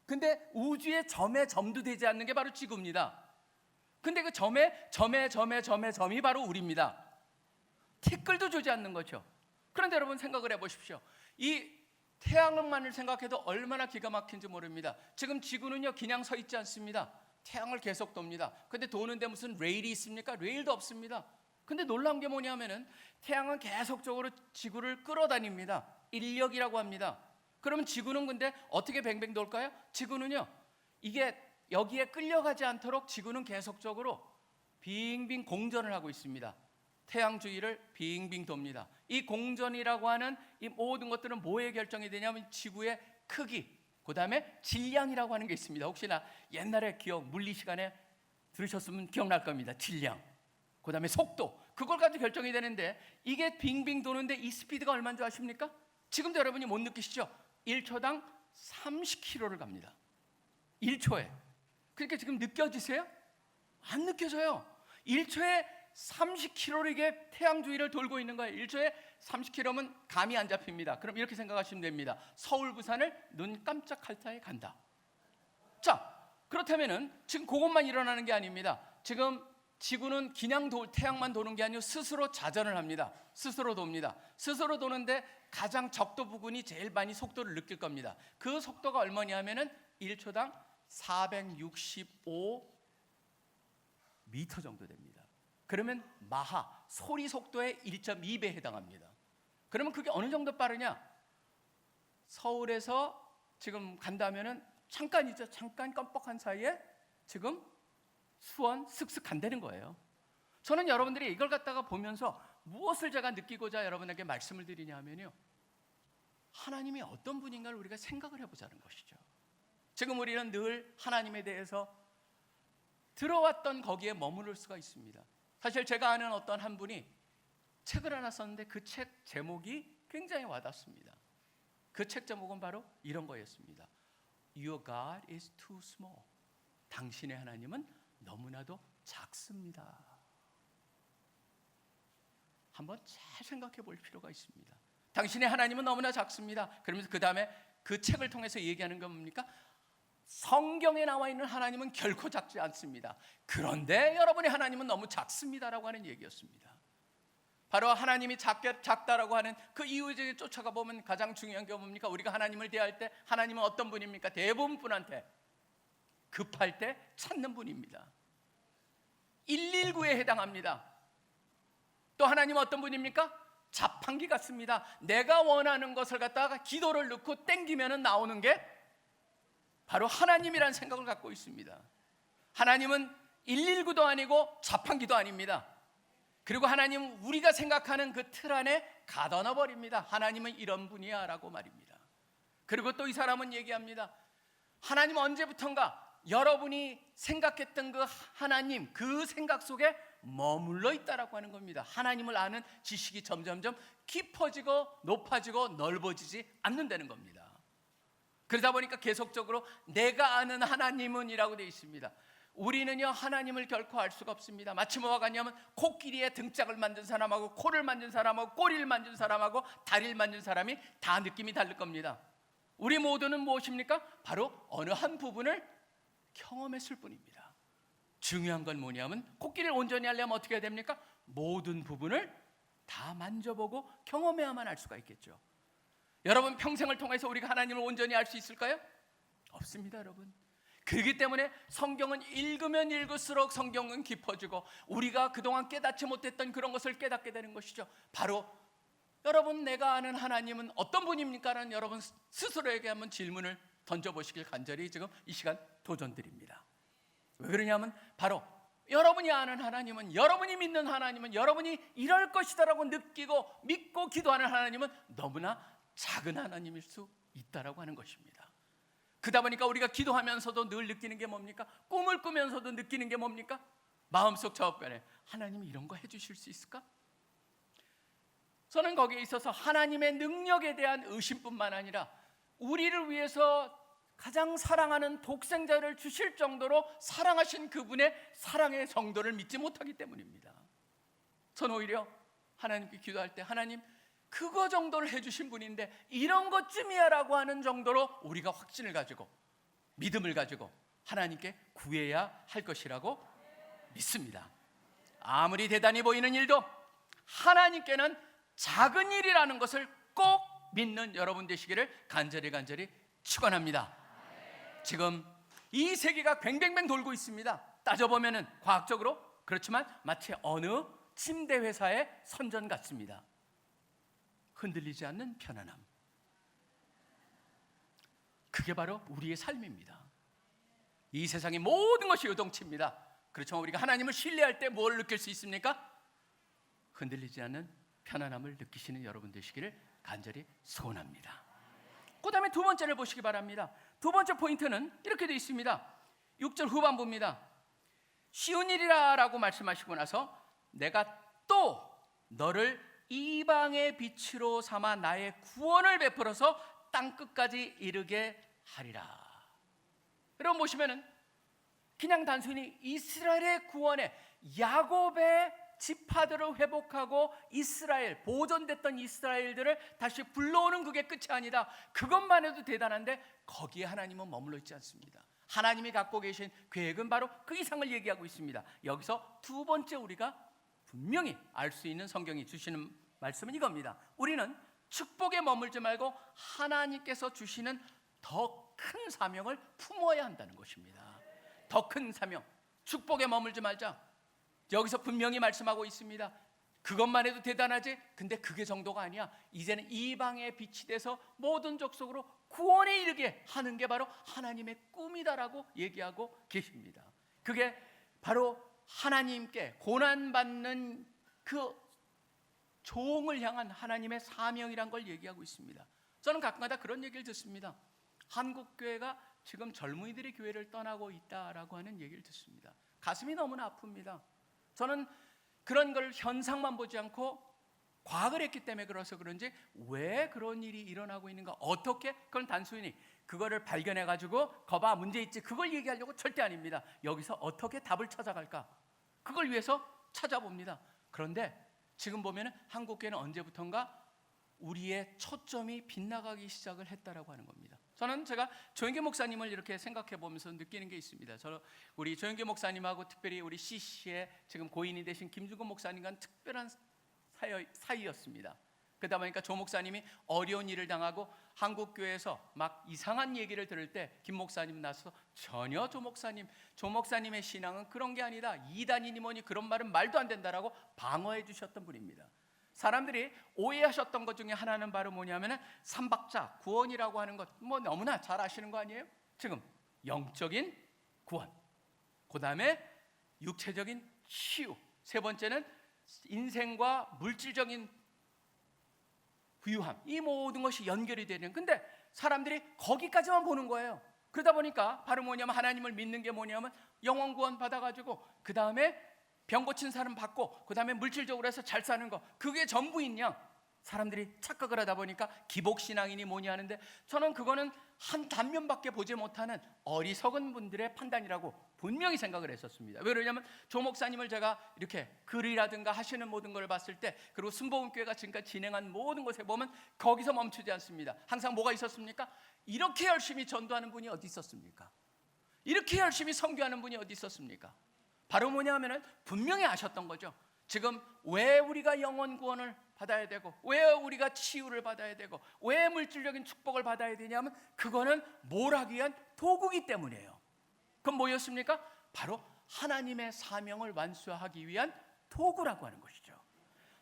근데 우주의 점도 되지 않는 게 바로 지구입니다. 근데 그 점이 바로 우리입니다. 티끌도 주지 않는 거죠. 그런데 여러분 생각을 해보십시오. 이 태양만을 생각해도 얼마나 기가 막힌지 모릅니다. 지금 지구는요 그냥 서 있지 않습니다. 태양을 계속 돕니다. 근데 도는데 무슨 레일이 있습니까? 레일도 없습니다. 근데 놀라운 게 뭐냐면은 태양은 계속적으로 지구를 끌어다닙니다. 인력이라고 합니다. 그러면 지구는 근데 어떻게 뱅뱅 돌까요? 지구는요 이게 여기에 끌려가지 않도록 지구는 계속적으로 빙빙 공전을 하고 있습니다. 태양 주위를 빙빙 돕니다. 이 공전이라고 하는 이 모든 것들은 뭐에 결정이 되냐면 지구의 크기, 그 다음에 질량이라고 하는 게 있습니다. 혹시나 옛날에 물리 시간에 들으셨으면 기억날 겁니다. 질량, 그 다음에 속도, 그걸 가지고 결정이 되는데 이게 빙빙 도는데 이 스피드가 얼마인 줄 아십니까? 지금도 여러분이 못 느끼시죠? 1초당 30km를 갑니다. 1초에. 그러니까 지금 느껴지세요? 안 느껴져요. 1초에 30km를 이게 태양 주위를 돌고 있는 거예요. 1초에 30km면 감이 안 잡힙니다. 그럼 이렇게 생각하시면 됩니다. 서울 부산을 눈 깜짝할 사이에 간다. 자, 그렇다면은 지금 그것만 일어나는 게 아닙니다. 지금 지구는 그냥 태양만 도는 게 아니고 스스로 자전을 합니다. 스스로 돕니다. 스스로 도는데 가장 적도 부근이 제일 많이 속도를 느낄 겁니다. 그 속도가 얼마냐면은 1초당 465m 정도 됩니다. 그러면 마하, 소리 속도의 1.2배에 해당합니다. 그러면 그게 어느 정도 빠르냐? 서울에서 지금 간다면은 잠깐이죠. 잠깐 껌뻑한 사이에 지금 수원 슥슥 간다는 거예요. 저는 여러분들이 이걸 갖다가 보면서 무엇을 제가 느끼고자 여러분에게 말씀을 드리냐 하면요, 하나님이 어떤 분인가를 우리가 생각을 해보자는 것이죠. 지금 우리는 늘 하나님에 대해서 들어왔던 거기에 머무를 수가 있습니다. 사실 제가 아는 어떤 한 분이 책을 하나 썼는데 그 책 제목이 굉장히 와닿습니다. 그 책 제목은 바로 이런 거였습니다. Your God is too small. 당신의 하나님은 너무나도 작습니다. 한번 잘 생각해 볼 필요가 있습니다. 당신의 하나님은 너무나 작습니다. 그러면서 그 다음에 그 책을 통해서 얘기하는 건 뭡니까? 성경에 나와 있는 하나님은 결코 작지 않습니다. 그런데 여러분의 하나님은 너무 작습니다라고 하는 얘기였습니다. 바로 하나님이 작다라고 하는 그 이유에 쫓아가 보면 가장 중요한 게 뭡니까? 우리가 하나님을 대할 때 하나님은 어떤 분입니까? 대부분 분한테 급할 때 찾는 분입니다. 119에 해당합니다. 또 하나님은 어떤 분입니까? 자판기 같습니다. 내가 원하는 것을 갖다가 기도를 넣고 땡기면 나오는 게 바로 하나님이라는 생각을 갖고 있습니다. 하나님은 119도 아니고 자판기도 아닙니다. 그리고 하나님은 우리가 생각하는 그 틀 안에 가둬놔 버립니다. 하나님은 이런 분이야 라고 말입니다. 그리고 또 이 사람은 얘기합니다. 하나님 언제부턴가 여러분이 생각했던 그 하나님, 그 생각 속에 머물러 있다라고 하는 겁니다. 하나님을 아는 지식이 점점점 깊어지고 높아지고 넓어지지 않는다는 겁니다. 그러다 보니까 계속적으로 내가 아는 하나님은 이라고 되어 있습니다. 우리는요 하나님을 결코 알 수가 없습니다. 마치 뭐와 같냐면 코끼리의 등짝을 만든 사람하고 코를 만든 사람하고 꼬리를 만든 사람하고 다리를 만든 사람이 다 느낌이 다를 겁니다. 우리 모두는 무엇입니까? 바로 어느 한 부분을 경험했을 뿐입니다. 중요한 건 뭐냐면 코끼리를 온전히 하려면 어떻게 해야 됩니까? 모든 부분을 다 만져보고 경험해야만 알 수가 있겠죠. 여러분 평생을 통해서 우리가 하나님을 온전히 알 수 있을까요? 없습니다, 여러분. 그렇기 때문에 성경은 읽으면 읽을수록 성경은 깊어지고 우리가 그동안 깨닫지 못했던 그런 것을 깨닫게 되는 것이죠. 바로 여러분 내가 아는 하나님은 어떤 분입니까? 라는 여러분 스스로에게 한번 질문을 던져보시길 간절히 지금 이 시간 도전드립니다. 왜 그러냐면 바로 여러분이 아는 하나님은, 여러분이 믿는 하나님은, 여러분이 이럴 것이다라고 느끼고 믿고 기도하는 하나님은 너무나 작은 하나님일 수 있다라고 하는 것입니다. 그러다 보니까 우리가 기도하면서도 늘 느끼는 게 뭡니까? 꿈을 꾸면서도 느끼는 게 뭡니까? 마음속 저업간에 하나님이 이런 거 해주실 수 있을까? 저는 거기에 있어서 하나님의 능력에 대한 의심뿐만 아니라 우리를 위해서 가장 사랑하는 독생자를 주실 정도로 사랑하신 그분의 사랑의 정도를 믿지 못하기 때문입니다. 저는 오히려 하나님께 기도할 때 하나님 그거 정도를 해주신 분인데 이런 것쯤이야 라고 하는 정도로 우리가 확신을 가지고 믿음을 가지고 하나님께 구해야 할 것이라고 믿습니다. 아무리 대단히 보이는 일도 하나님께는 작은 일이라는 것을 꼭 믿는 여러분 되시기를 간절히 축원합니다. 지금 이 세계가 뱅뱅뱅 돌고 있습니다. 따져보면 과학적으로 그렇지만 마치 어느 침대 회사의 선전 같습니다. 흔들리지 않는 편안함, 그게 바로 우리의 삶입니다. 이 세상의 모든 것이 요동칩니다. 그렇지만 우리가 하나님을 신뢰할 때 뭘 느낄 수 있습니까? 흔들리지 않는 편안함을 느끼시는 여러분 되시기를 간절히 소원합니다. 그 다음에 두 번째를 보시기 바랍니다. 두 번째 포인트는 이렇게 되어 있습니다. 6절 후반부입니다. 쉬운 일이라 라고 말씀하시고 나서 내가 또 너를 이방의 빛으로 삼아 나의 구원을 베풀어서 땅끝까지 이르게 하리라. 여러분 보시면은 그냥 단순히 이스라엘의 구원에 야곱의 지파들을 회복하고 이스라엘, 보존됐던 이스라엘들을 다시 불러오는 그게 끝이 아니다. 그것만 해도 대단한데 거기에 하나님은 머물러 있지 않습니다. 하나님이 갖고 계신 계획은 바로 그 이상을 얘기하고 있습니다. 여기서 두 번째 우리가 분명히 알 수 있는 성경이 주시는 말씀은 이겁니다. 우리는 축복에 머물지 말고 하나님께서 주시는 더 큰 사명을 품어야 한다는 것입니다. 더 큰 사명, 축복에 머물지 말자. 여기서 분명히 말씀하고 있습니다. 그것만 해도 대단하지? 근데 그게 정도가 아니야. 이제는 이방의 빛이 돼서 모든 족속으로 구원에 이르게 하는 게 바로 하나님의 꿈이다라고 얘기하고 계십니다. 그게 바로 하나님께 고난받는 그 종을 향한 하나님의 사명이란 걸 얘기하고 있습니다. 저는 가끔가다 그런 얘기를 듣습니다. 한국교회가 지금 젊은이들이 교회를 떠나고 있다라고 하는 얘기를 듣습니다. 가슴이 너무나 아픕니다. 저는 그런 걸 현상만 보지 않고 과학을 했기 때문에 그래서 그런지 왜 그런 일이 일어나고 있는가, 어떻게, 그건 단순히 그거를 발견해 가지고 거봐 문제 있지 그걸 얘기하려고 절대 아닙니다. 여기서 어떻게 답을 찾아갈까, 그걸 위해서 찾아봅니다. 그런데 지금 보면 한국교회는 언제부턴가 우리의 초점이 빗나가기 시작을 했다라고 하는 겁니다. 저는 제가 조영계 목사님을 이렇게 생각해 보면서 느끼는 게 있습니다. 저는 우리 조영계 목사님하고 특별히 우리 CC의 지금 고인이 되신 김준건 목사님과는 특별한 사이였습니다. 그러다 보니까 조 목사님이 어려운 일을 당하고 한국교회에서 막 이상한 얘기를 들을 때 김 목사님 나서 전혀 조 목사님의 신앙은 그런 게 아니다, 이단이니 뭐니 그런 말은 말도 안 된다라고 방어해 주셨던 분입니다. 사람들이 오해하셨던 것 중에 하나는 바로 뭐냐면은 삼박자 구원이라고 하는 것 뭐 너무나 잘 아시는 거 아니에요? 지금 영적인 구원, 그 다음에 육체적인 치유, 세 번째는 인생과 물질적인 부유함, 이 모든 것이 연결이 되는. 근데 사람들이 거기까지만 보는 거예요. 그러다 보니까 바로 뭐냐면 하나님을 믿는 게 뭐냐면 영원 구원 받아가지고 그 다음에 병 고친 사람 받고 그 다음에 물질적으로 해서 잘 사는 거, 그게 전부인 양 사람들이 착각을 하다 보니까 기복신앙이니 뭐니 하는데, 저는 그거는 한 단면밖에 보지 못하는 어리석은 분들의 판단이라고 분명히 생각을 했었습니다. 왜 그러냐면 조 목사님을 제가 이렇게 글이라든가 하시는 모든 걸 봤을 때, 그리고 순복음교회가 지금까지 진행한 모든 것에 보면 거기서 멈추지 않습니다. 항상 뭐가 있었습니까? 이렇게 열심히 전도하는 분이 어디 있었습니까? 이렇게 열심히 선교하는 분이 어디 있었습니까? 바로 뭐냐면은 분명히 아셨던 거죠. 지금 왜 우리가 영원 구원을 받아야 되고, 왜 우리가 치유를 받아야 되고, 왜 물질적인 축복을 받아야 되냐면 그거는 뭘 하기 위한 도구이기 때문이에요. 그건 뭐였습니까? 바로 하나님의 사명을 완수하기 위한 도구라고 하는 것이죠.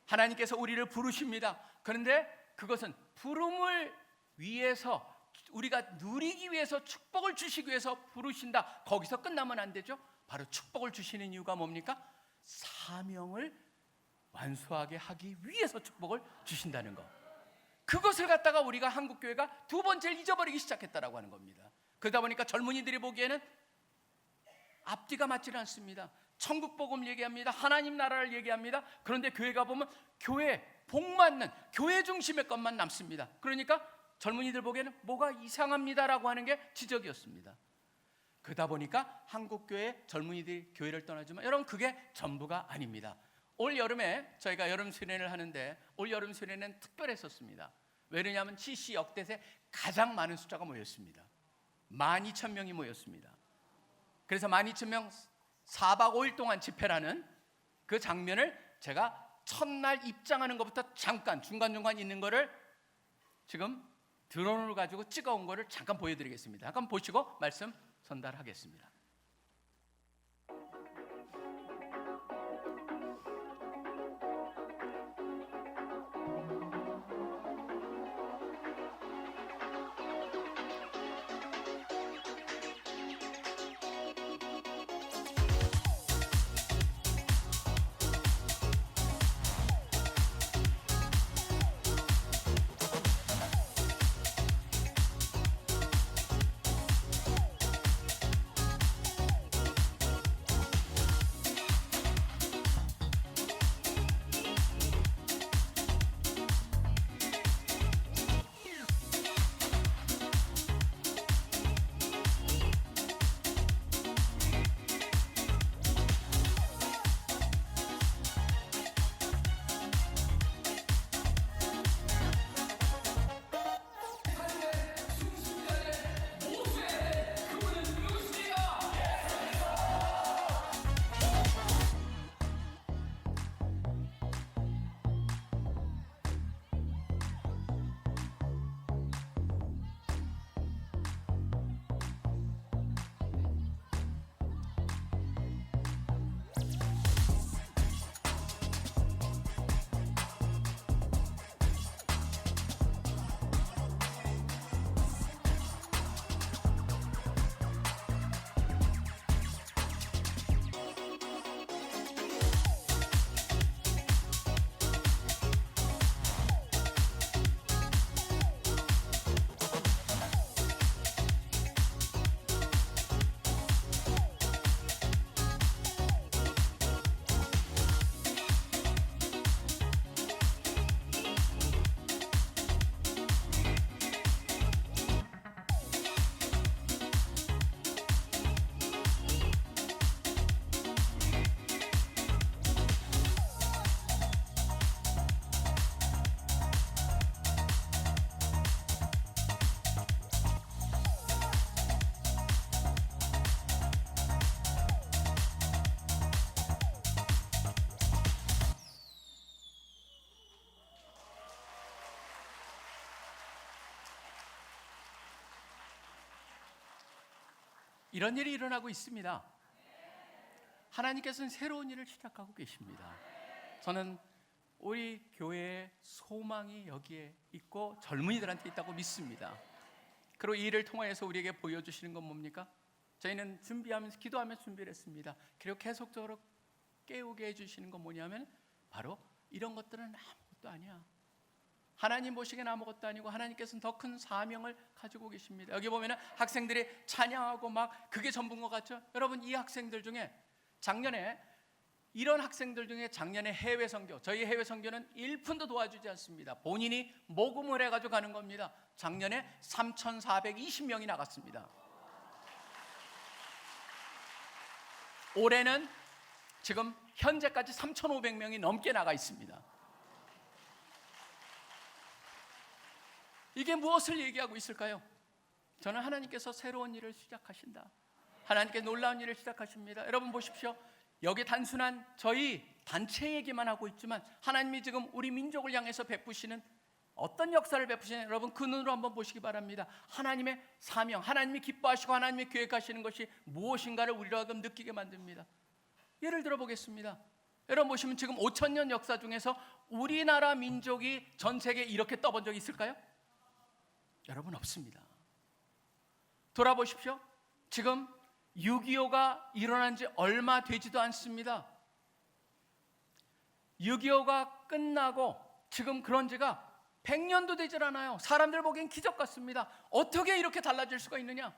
하나님께서 우리를 부르십니다. 그런데 그것은 부름을 위해서, 우리가 누리기 위해서, 축복을 주시기 위해서 부르신다, 거기서 끝나면 안 되죠. 바로 축복을 주시는 이유가 뭡니까? 사명을 완수하게 하기 위해서 축복을 주신다는 것. 그것을 갖다가 우리가 한국교회가 두 번째를 잊어버리기 시작했다라고 하는 겁니다. 그러다 보니까 젊은이들이 보기에는 앞뒤가 맞지는 않습니다. 천국 복음 얘기합니다. 하나님 나라를 얘기합니다. 그런데 교회 가보면 교회 복맞는 교회 중심의 것만 남습니다. 그러니까 젊은이들 보기에는 뭐가 이상합니다라고 하는 게 지적이었습니다. 그러다 보니까 한국교회 젊은이들이 교회를 떠나지만 여러분 그게 전부가 아닙니다. 올 여름에 저희가 여름 수련회를 하는데 올 여름 수련회는 특별했었습니다. 왜냐하면 CC 역대세 가장 많은 숫자가 모였습니다. 12,000명이 모였습니다. 그래서 12,000명 4박 5일 동안 집회라는 그 장면을 제가 첫날 입장하는 것부터 잠깐 중간중간 있는 거를 지금 드론을 가지고 찍어온 거를 잠깐 보여드리겠습니다. 잠깐 보시고 말씀 전달하겠습니다. 이런 일이 일어나고 있습니다. 하나님께서는 새로운 일을 시작하고 계십니다. 저는 우리 교회의 소망이 여기에 있고 젊은이들한테 있다고 믿습니다. 그리고 이 일을 통해서 우리에게 보여주시는 건 뭡니까? 저희는 준비하면서 기도하면서 준비를 했습니다. 그리고 계속적으로 깨우게 해주시는 건 뭐냐면 바로 이런 것들은 아무것도 아니야. 하나님 보시기엔 아무것도 아니고 하나님께서는 더 큰 사명을 가지고 계십니다. 여기 보면 학생들이 찬양하고 막 그게 전부인 것 같죠? 여러분 이 학생들 중에 작년에 이런 학생들 중에 작년에 해외 선교, 저희 해외 선교는 1푼도 도와주지 않습니다. 본인이 모금을 해가지고 가는 겁니다. 작년에 3,420명이 나갔습니다. 올해는 지금 현재까지 3,500명이 넘게 나가 있습니다. 이게 무엇을 얘기하고 있을까요? 저는 하나님께서 새로운 일을 시작하신다. 하나님께서 놀라운 일을 시작하십니다. 여러분 보십시오. 여기 단순한 저희 단체 얘기만 하고 있지만 하나님이 지금 우리 민족을 향해서 베푸시는 어떤 역사를 베푸시는 여러분 그 눈으로 한번 보시기 바랍니다. 하나님의 사명, 하나님이 기뻐하시고 하나님이 계획하시는 것이 무엇인가를 우리로 하여금 느끼게 만듭니다. 예를 들어 보겠습니다. 여러분 보시면 지금 5,000년 역사 중에서 우리나라 민족이 전 세계에 이렇게 떠본 적이 있을까요? 여러분 없습니다. 돌아보십시오. 지금 6.25가 일어난 지 얼마 되지도 않습니다. 6.25가 끝나고 지금 그런 지가 100년도 되질 않아요. 사람들 보기엔 기적 같습니다. 어떻게 이렇게 달라질 수가 있느냐?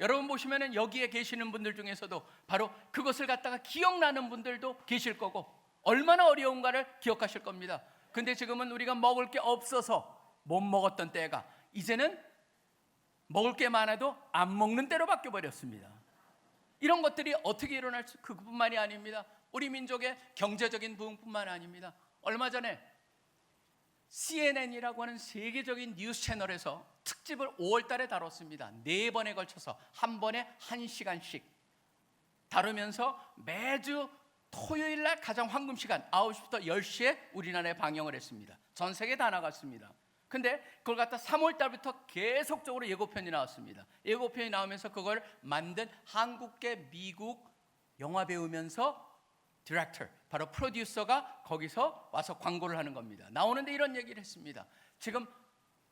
여러분 보시면은 여기에 계시는 분들 중에서도 바로 그것을 갖다가 기억나는 분들도 계실 거고 얼마나 어려운가를 기억하실 겁니다. 근데 지금은 우리가 먹을 게 없어서 못 먹었던 때가 이제는 먹을 게 많아도 안 먹는 때로 바뀌어 버렸습니다. 이런 것들이 어떻게 일어날 수 그뿐만이 아닙니다. 우리 민족의 경제적인 부흥뿐만 아닙니다. 얼마 전에 CNN이라고 하는 세계적인 뉴스 채널에서 특집을 5월 달에 다뤘습니다. 4번에 걸쳐서 한 번에 1시간씩 다루면서 매주 토요일 날 가장 황금 시간 9시부터 10시에 우리나라에 방영을 했습니다. 전 세계 다 나갔습니다. 근데 그걸 갖다 3월 달부터 계속적으로 예고편이 나왔습니다. 예고편이 나오면서 그걸 만든 한국계 미국 영화 배우면서 디렉터, 바로 프로듀서가 거기서 와서 광고를 하는 겁니다. 나오는데 이런 얘기를 했습니다. 지금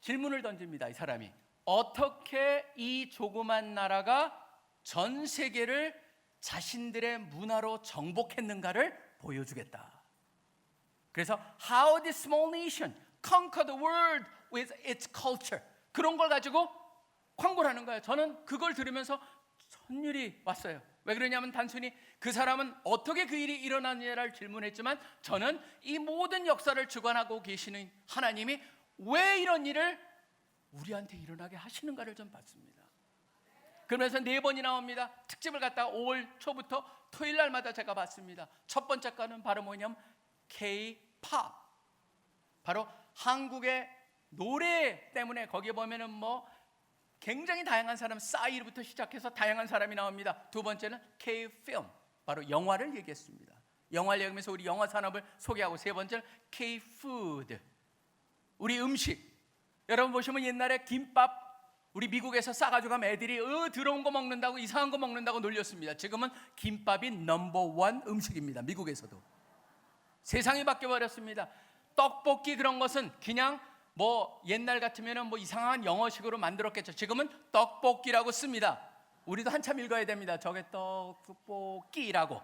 질문을 던집니다. 이 사람이 어떻게 이 조그만 나라가 전 세계를 자신들의 문화로 정복했는가를 보여주겠다. 그래서 How this small nation conquer the world with its culture, 그런 걸 가지고 광고를 하는 거예요. 저는 그걸 들으면서 선율이 왔어요. 왜 그러냐면 단순히 그 사람은 어떻게 그 일이 일어났느냐를 질문했지만 저는 이 모든 역사를 주관하고 계시는 하나님이 왜 이런 일을 우리한테 일어나게 하시는가를 좀 봤습니다. 그러면서 4번이 나옵니다. 특집을 갖다가 5월 초부터 토요일 날마다 제가 봤습니다. 첫 번째 거는 바로 뭐냐면 K-pop, 바로 한국의 노래 때문에 거기에 보면은 뭐 굉장히 다양한 사람, 싸이부터 시작해서 다양한 사람이 나옵니다. 두 번째는 K-film, 바로 영화를 얘기했습니다. 영화를 얘기하면서 우리 영화 산업을 소개하고, 세 번째는 K-food, 우리 음식. 여러분 보시면 옛날에 김밥 우리 미국에서 싸가지고 가면 애들이 더러운 거 먹는다고, 이상한 거 먹는다고 놀렸습니다. 지금은 김밥이 넘버1 음식입니다. 미국에서도. 세상이 바뀌어 버렸습니다. 떡볶이 그런 것은 그냥 뭐 옛날 같으면은 뭐 이상한 영어식으로 만들었겠죠. 지금은 떡볶이라고 씁니다. 우리도 한참 읽어야 됩니다. 저게 떡볶이라고.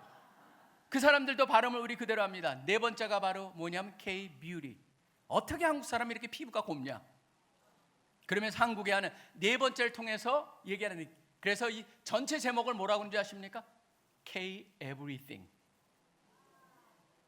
그 사람들도 발음을 우리 그대로 합니다. 네 번째가 바로 뭐냐면 K-beauty. 어떻게 한국 사람이 이렇게 피부가 곱냐? 그러면서 한국에 하는 네 번째를 통해서 얘기하는, 그래서 이 전체 제목을 뭐라고 하는지 아십니까? K-everything.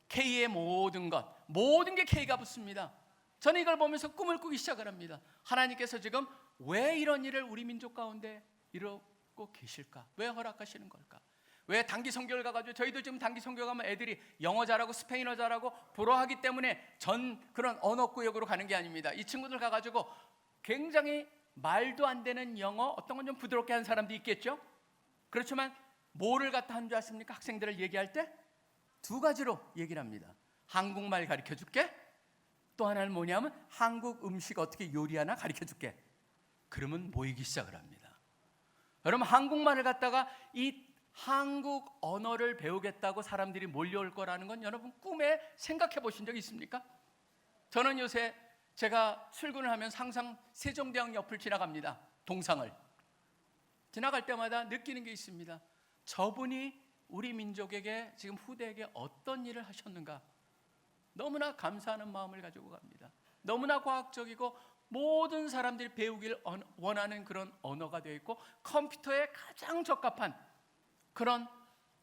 K의 모든 것, 모든 게 K가 붙습니다. 저는 이걸 보면서 꿈을 꾸기 시작을 합니다. 하나님께서 지금 왜 이런 일을 우리 민족 가운데 이루고 계실까? 왜 허락하시는 걸까? 왜 단기 선교를 가가지고, 저희도 지금 단기 선교 가면 애들이 영어 잘하고 스페인어 잘하고 불어하기 때문에 전 그런 언어 구역으로 가는 게 아닙니다. 이 친구들 가가지고 굉장히 말도 안 되는 영어, 어떤 건 좀 부드럽게 하는 사람도 있겠죠. 그렇지만 뭐를 갖다 한 줄 아십니까? 학생들을 얘기할 때 두 가지로 얘기를 합니다. 한국말 가르쳐 줄게. 또 하나는 뭐냐면 한국 음식 어떻게 요리하나 가르쳐 줄게. 그러면 모이기 시작을 합니다. 여러분, 한국말을 갖다가 이 한국 언어를 배우겠다고 사람들이 몰려올 거라는 건 여러분 꿈에 생각해 보신 적 있습니까? 저는 요새 제가 출근을 하면 항상 세종대왕 옆을 지나갑니다. 동상을 지나갈 때마다 느끼는 게 있습니다. 저분이 우리 민족에게, 지금 후대에게 어떤 일을 하셨는가, 너무나 감사하는 마음을 가지고 갑니다. 너무나 과학적이고 모든 사람들이 배우길 원하는 그런 언어가 되어 있고 컴퓨터에 가장 적합한 그런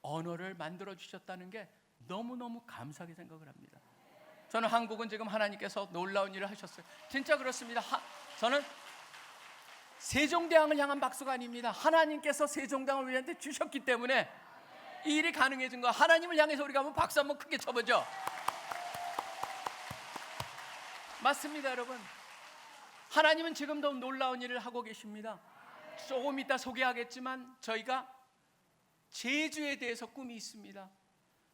언어를 만들어 주셨다는 게 너무너무 감사하게 생각을 합니다. 저는 한국은 지금 하나님께서 놀라운 일을 하셨어요. 진짜 그렇습니다. 저는 세종대왕을 향한 박수가 아닙니다. 하나님께서 세종대왕을 우리한테 주셨기 때문에 이 일이 가능해진 거. 하나님을 향해서 우리가 한번 박수 한번 크게 쳐보죠. 맞습니다, 여러분. 하나님은 지금도 놀라운 일을 하고 계십니다. 조금 이따 소개하겠지만 저희가 제주에 대해서 꿈이 있습니다.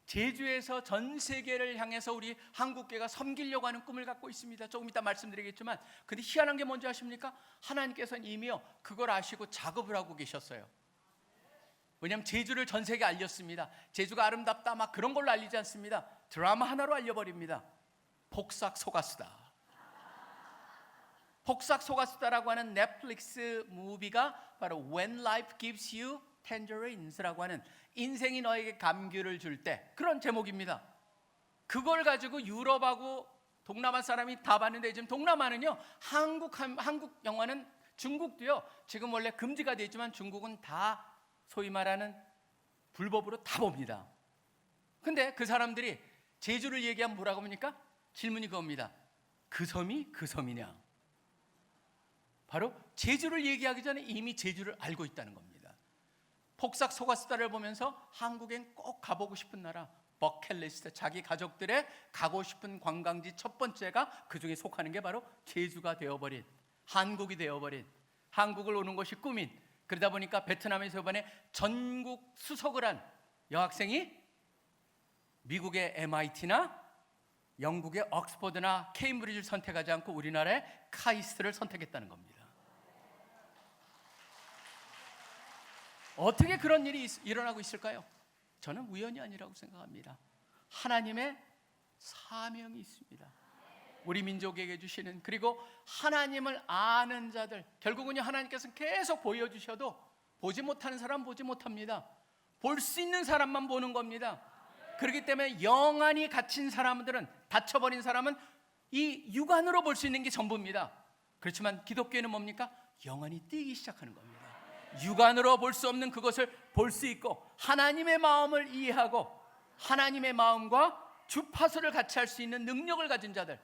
제주에서 전 세계를 향해서 우리 한국교회가 섬기려고 하는 꿈을 갖고 있습니다. 조금 이따 말씀드리겠지만, 근데 희한한 게 뭔지 아십니까? 하나님께서는 이미요 그걸 아시고 작업을 하고 계셨어요. 왜냐하면 제주를 전 세계에 알렸습니다. 제주가 아름답다 막 그런 걸로 알리지 않습니다. 드라마 하나로 알려버립니다. 폭삭 속았수다. 폭삭 속았수다라고 하는 넷플릭스 무비가 바로 When Life Gives You Tangerines라고 하는, 인생이 너에게 감귤을 줄 때, 그런 제목입니다. 그걸 가지고 유럽하고 동남아 사람이 다 봤는데, 지금 동남아는요 한국 영화는 중국도요. 지금 원래 금지가 되어 있지만 중국은 다 소위 말하는 불법으로 다 봅니다. 근데 그 사람들이 제주를 얘기하면 뭐라고 합니까? 질문이 그겁니다. 그 섬이 그 섬이냐? 바로 제주를 얘기하기 전에 이미 제주를 알고 있다는 겁니다. 폭삭 소가수다를 보면서 한국엔 꼭 가보고 싶은 나라, 버킷리스트, 자기 가족들의 가고 싶은 관광지 첫 번째가 그중에 속하는 게 바로 제주가 되어버린, 한국이 되어버린, 한국을 오는 것이 꿈인, 그러다 보니까 베트남에서 이번에 전국 수석을 한 여학생이 미국의 MIT나 영국의 옥스퍼드나 케임브리지를 선택하지 않고 우리나라의 카이스트를 선택했다는 겁니다. 어떻게 그런 일이 일어나고 있을까요? 저는 우연이 아니라고 생각합니다. 하나님의 사명이 있습니다. 우리 민족에게 주시는, 그리고 하나님을 아는 자들, 결국은요 하나님께서는 계속 보여주셔도 보지 못하는 사람 보지 못합니다. 볼 수 있는 사람만 보는 겁니다. 그렇기 때문에 영안이 갇힌 사람들은, 닫혀버린 사람은 이 육안으로 볼 수 있는 게 전부입니다. 그렇지만 기독교에는 뭡니까? 영안이 뜨기 시작하는 겁니다. 육안으로 볼 수 없는 그것을 볼 수 있고, 하나님의 마음을 이해하고 하나님의 마음과 주파수를 같이 할 수 있는 능력을 가진 자들,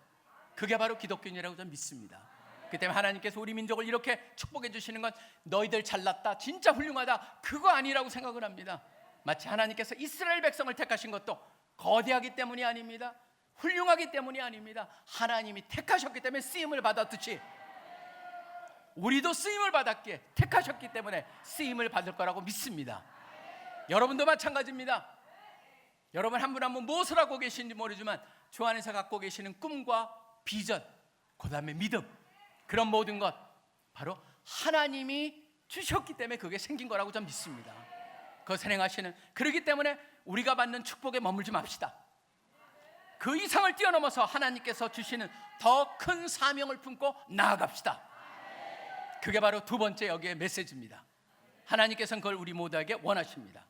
그게 바로 기독교인이라고 저는 믿습니다. 그렇기 때문에 하나님께서 우리 민족을 이렇게 축복해 주시는 건 너희들 잘났다, 진짜 훌륭하다, 그거 아니라고 생각을 합니다. 마치 하나님께서 이스라엘 백성을 택하신 것도 거대하기 때문이 아닙니다. 훌륭하기 때문이 아닙니다. 하나님이 택하셨기 때문에 쓰임을 받았듯이 우리도 쓰임을 받았기에, 택하셨기 때문에 쓰임을 받을 거라고 믿습니다. 여러분도 마찬가지입니다. 여러분 한 분 한 분 무엇을 하고 계신지 모르지만 주 안에서 갖고 계시는 꿈과 비전, 그 다음에 믿음, 그런 모든 것 바로 하나님이 주셨기 때문에 그게 생긴 거라고 저는 믿습니다. 그것을 행하시는, 그렇기 때문에 우리가 받는 축복에 머물지 맙시다. 그 이상을 뛰어넘어서 하나님께서 주시는 더 큰 사명을 품고 나아갑시다. 그게 바로 두 번째 여기의 메시지입니다. 하나님께서는 그걸 우리 모두에게 원하십니다.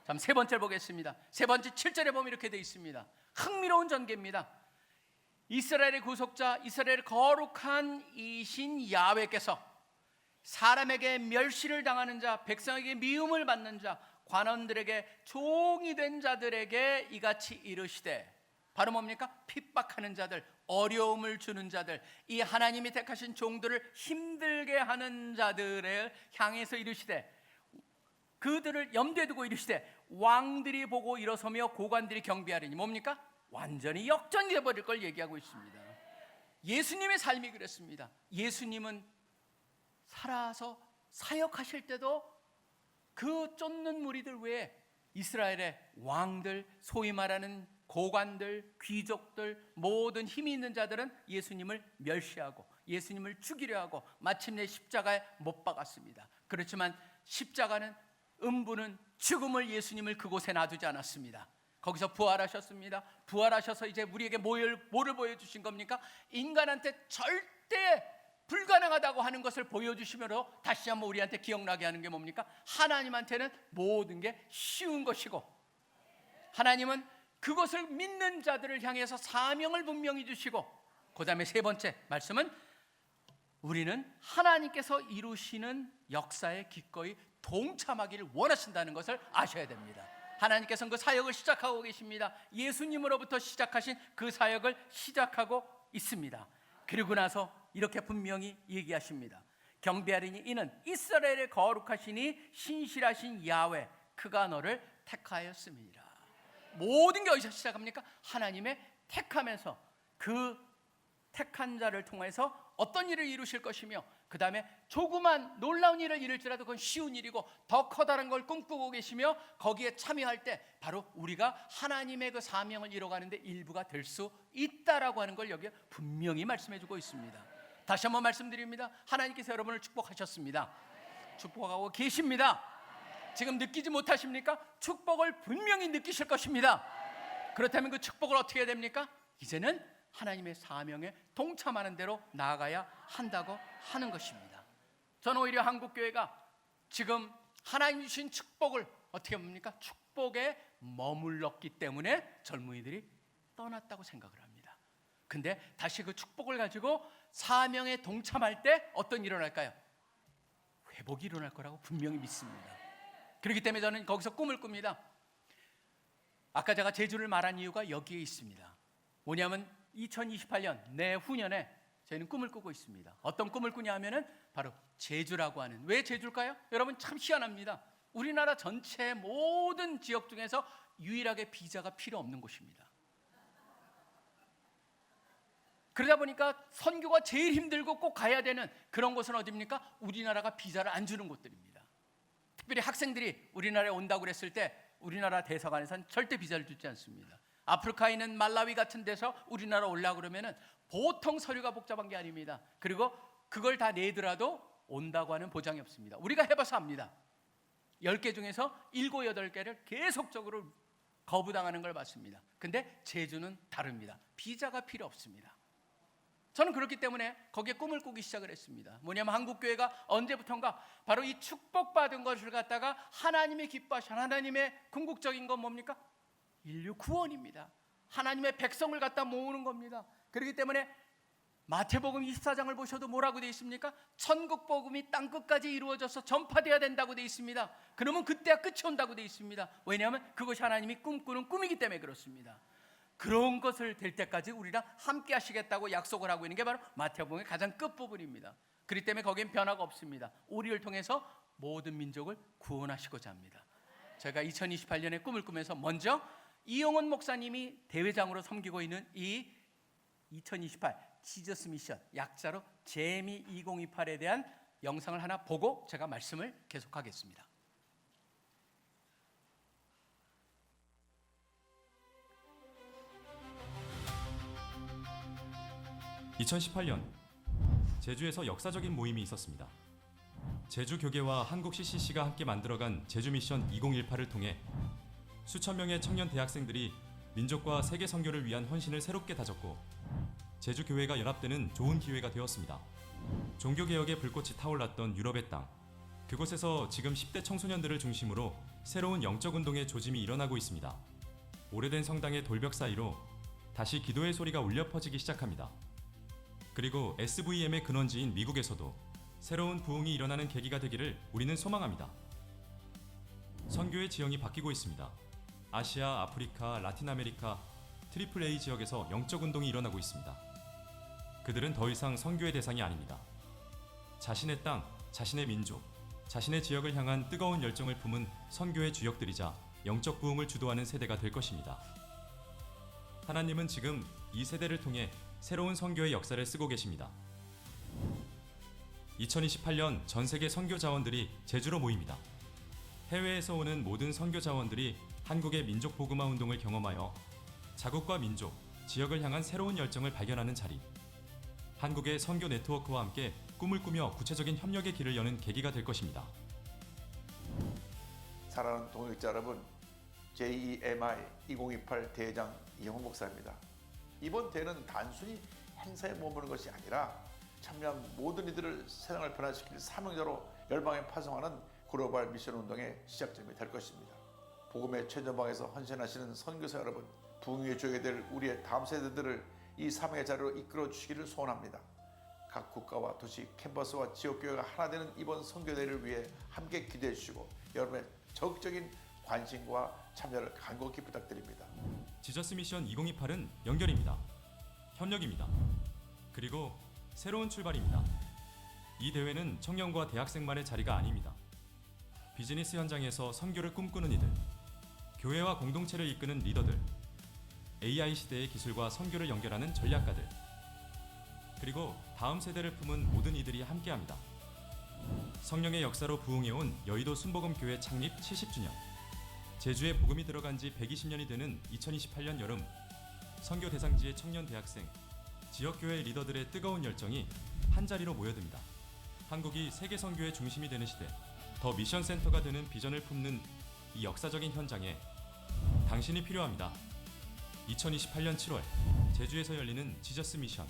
자, 세 번째를 보겠습니다. 세 번째 7절에 보면 이렇게 되어 있습니다. 흥미로운 전개입니다. 이스라엘의 구속자, 이스라엘의 거룩한 이신 야훼께서 사람에게 멸시를 당하는 자, 백성에게 미움을 받는 자, 관원들에게 종이 된 자들에게 이같이 이르시되, 바로 뭡니까? 핍박하는 자들, 어려움을 주는 자들, 이 하나님이 택하신 종들을 힘들게 하는 자들을 향해서 이르시되, 그들을 염두에 두고 이르시되 왕들이 보고 일어서며 고관들이 경배하리니, 뭡니까? 완전히 역전되어 버릴 걸 얘기하고 있습니다. 예수님의 삶이 그랬습니다. 예수님은 살아서 사역하실 때도 그 쫓는 무리들 외에 이스라엘의 왕들, 소위 말하는 고관들, 귀족들, 모든 힘이 있는 자들은 예수님을 멸시하고 예수님을 죽이려 하고 마침내 십자가에 못 박았습니다. 그렇지만 십자가는, 음부는 죽음을, 예수님을 그곳에 놔두지 않았습니다. 거기서 부활하셨습니다. 부활하셔서 이제 우리에게 뭐를 보여주신 겁니까? 인간한테 절대 불가능하다고 하는 것을 보여주시므로 다시 한번 우리한테 기억나게 하는 게 뭡니까? 하나님한테는 모든 게 쉬운 것이고, 하나님은 그것을 믿는 자들을 향해서 사명을 분명히 주시고, 그 다음에 세 번째 말씀은 우리는 하나님께서 이루시는 역사에 기꺼이 동참하기를 원하신다는 것을 아셔야 됩니다. 하나님께서는 그 사역을 시작하고 계십니다. 예수님으로부터 시작하신 그 사역을 시작하고 있습니다. 그리고 나서 이렇게 분명히 얘기하십니다. 경배하리니 이는 이스라엘의 거룩하시니 신실하신 야훼, 그가 너를 택하였습니다. 모든 게 어디서 시작합니까? 하나님의 택하면서 그 택한 자를 통해서 어떤 일을 이루실 것이며, 그 다음에 조그만 놀라운 일을 이룰지라도 그건 쉬운 일이고 더 커다란 걸 꿈꾸고 계시며 거기에 참여할 때 바로 우리가 하나님의 그 사명을 이뤄가는 데 일부가 될 수 있다라고 하는 걸 여기에 분명히 말씀해 주고 있습니다. 다시 한번 말씀드립니다. 하나님께서 여러분을 축복하셨습니다. 축복하고 계십니다. 지금 느끼지 못하십니까? 축복을 분명히 느끼실 것입니다. 그렇다면 그 축복을 어떻게 해야 됩니까? 이제는 하나님의 사명에 동참하는 대로 나아가야 한다고 하는 것입니다. 저는 오히려 한국교회가 지금 하나님 주신 축복을 어떻게 봅니까? 축복에 머물렀기 때문에 젊은이들이 떠났다고 생각을 합니다. 근데 다시 그 축복을 가지고 사명에 동참할 때 어떤 일이 일어날까요? 회복이 일어날 거라고 분명히 믿습니다. 그렇기 때문에 저는 거기서 꿈을 꿉니다. 아까 제가 제주를 말한 이유가 여기에 있습니다. 뭐냐면 2028년 내후년에 저희는 꿈을 꾸고 있습니다. 어떤 꿈을 꾸냐 하면은 바로 제주라고 하는, 왜 제주일까요? 여러분 참 희한합니다. 우리나라 전체 모든 지역 중에서 유일하게 비자가 필요 없는 곳입니다. 그러다 보니까 선교가 제일 힘들고 꼭 가야 되는 그런 곳은 어디입니까? 우리나라가 비자를 안 주는 곳들입니다. 특별히 학생들이 우리나라에 온다고 그랬을 때 우리나라 대사관에서는 절대 비자를 주지 않습니다. 아프리카에 있는 말라위 같은 데서 우리나라 올라고 그러면은 보통 서류가 복잡한 게 아닙니다. 그리고 그걸 다 내더라도 온다고 하는 보장이 없습니다. 우리가 해봐서 압니다. 10개 중에서 7, 8개를 계속적으로 거부당하는 걸 봤습니다. 근데 제주는 다릅니다. 비자가 필요 없습니다. 저는 그렇기 때문에 거기에 꿈을 꾸기 시작을 했습니다. 뭐냐면 한국교회가 언제부턴가 바로 이 축복받은 것을 갖다가 하나님이 기뻐하신 하나님의 궁극적인 건 뭡니까? 인류 구원입니다. 하나님의 백성을 갖다 모으는 겁니다. 그렇기 때문에 마태복음 24장을 보셔도 뭐라고 되어 있습니까? 천국 복음이 땅 끝까지 이루어져서 전파되어야 된다고 되어 있습니다. 그러면 그때야 끝이 온다고 되어 있습니다. 왜냐하면 그것이 하나님이 꿈꾸는 꿈이기 때문에 그렇습니다. 그런 것을 될 때까지 우리랑 함께 하시겠다고 약속을 하고 있는 게 바로 마태복음의 가장 끝부분입니다. 그렇기 때문에 거기엔 변화가 없습니다. 우리를 통해서 모든 민족을 구원하시고자 합니다. 제가 2028년에 꿈을 꾸면서 먼저 이용원 목사님이 대회장으로 섬기고 있는 이 2028 지저스 미션, 약자로 재미 2028에 대한 영상을 하나 보고 제가 말씀을 계속하겠습니다. 2018년 제주에서 역사적인 모임이 있었습니다. 제주 교계와 한국 CCC가 함께 만들어간 제주 미션 2018을 통해 수천 명의 청년 대학생들이 민족과 세계 선교를 위한 헌신을 새롭게 다졌고 제주 교회가 연합되는 좋은 기회가 되었습니다. 종교 개혁의 불꽃이 타올랐던 유럽의 땅, 그곳에서 지금 10대 청소년들을 중심으로 새로운 영적 운동의 조짐이 일어나고 있습니다. 오래된 성당의 돌벽 사이로 다시 기도의 소리가 울려 퍼지기 시작합니다. 그리고 SVM의 근원지인 미국에서도 새로운 부흥이 일어나는 계기가 되기를 우리는 소망합니다. 선교의 지형이 바뀌고 있습니다. 아시아, 아프리카, 라틴 아메리카, 트리플 A 지역에서 영적 운동이 일어나고 있습니다. 그들은 더 이상 선교의 대상이 아닙니다. 자신의 땅, 자신의 민족, 자신의 지역을 향한 뜨거운 열정을 품은 선교의 주역들이자 영적 부흥을 주도하는 세대가 될 것입니다. 하나님은 지금 이 세대를 통해 새로운 선교의 역사를 쓰고 계십니다. 2028년 전 세계 선교 자원들이 제주로 모입니다. 해외에서 오는 모든 선교 자원들이 한국의 민족 복음화 운동을 경험하여 자국과 민족, 지역을 향한 새로운 열정을 발견하는 자리. 한국의 선교 네트워크와 함께 꿈을 꾸며 구체적인 협력의 길을 여는 계기가 될 것입니다. 사랑하는 동역자 여러분, JEMI 2028 대회장 이형훈 목사입니다. 이번 대회는 단순히 행사에 머무는 것이 아니라 참여한 모든 이들을 세상을 변화시킬 사명자로 열방에 파송하는 글로벌 미션 운동의 시작점이 될 것입니다. 복음의 최전방에서 헌신하시는 선교사 여러분, 부흥의 주역이 될 우리의 다음 세대들을 이 사명의 자리로 이끌어 주시기를 소원합니다. 각 국가와 도시, 캠퍼스와 지역교회가 하나 되는 이번 선교대회를 위해 함께 기대해 주시고 여러분의 적극적인 관심과 참여를 간곡히 부탁드립니다. 지저스 미션 2028은 연결입니다. 협력입니다. 그리고 새로운 출발입니다. 이 대회는 청년과 대학생만의 자리가 아닙니다. 비즈니스 현장에서 선교를 꿈꾸는 이들, 교회와 공동체를 이끄는 리더들, AI 시대의 기술과 선교를 연결하는 전략가들, 그리고 다음 세대를 품은 모든 이들이 함께합니다. 성령의 역사로 부흥해온 여의도 순복음교회 창립 70주년, 제주에 복음이 들어간 지 120년이 되는 2028년 여름, 선교 대상지의 청년 대학생, 지역교회 리더들의 뜨거운 열정이 한자리로 모여듭니다. 한국이 세계 선교의 중심이 되는 시대, 더 미션 센터가 되는 비전을 품는 이 역사적인 현장에 당신이 필요합니다. 2028년 7월 제주에서 열리는 지저스 미션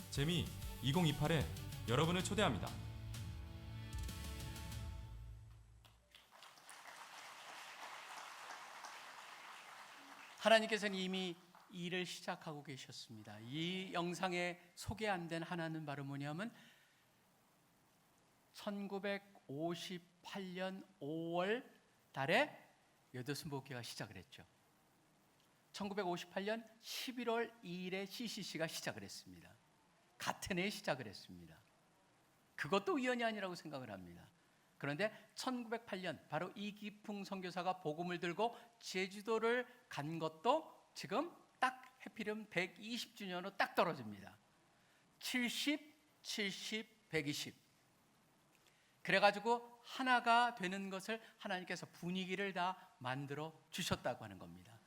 재미 2028에 여러분을 초대합니다. 하나님께서는 이미 일을 시작하고 계셨습니다. 이 영상에 소개 안 된 하나는 바로 뭐냐면 1958년 5월 달에 여도순복회가 시작을 했죠. 1958년 11월 2일에 CCC가 시작을 했습니다. 같은 해에 시작을 했습니다. 그것도 우연이 아니라고 생각을 합니다. 그런데 1908년 바로 이기풍 선교사가 복음을 들고 제주도를 간 것도 지금 딱 해필이면 120주년으로 딱 떨어집니다. 70, 70, 120. 그래가지고 하나가 되는 것을 하나님께서 분위기를 다 만들어 주셨다고 하는 겁니다.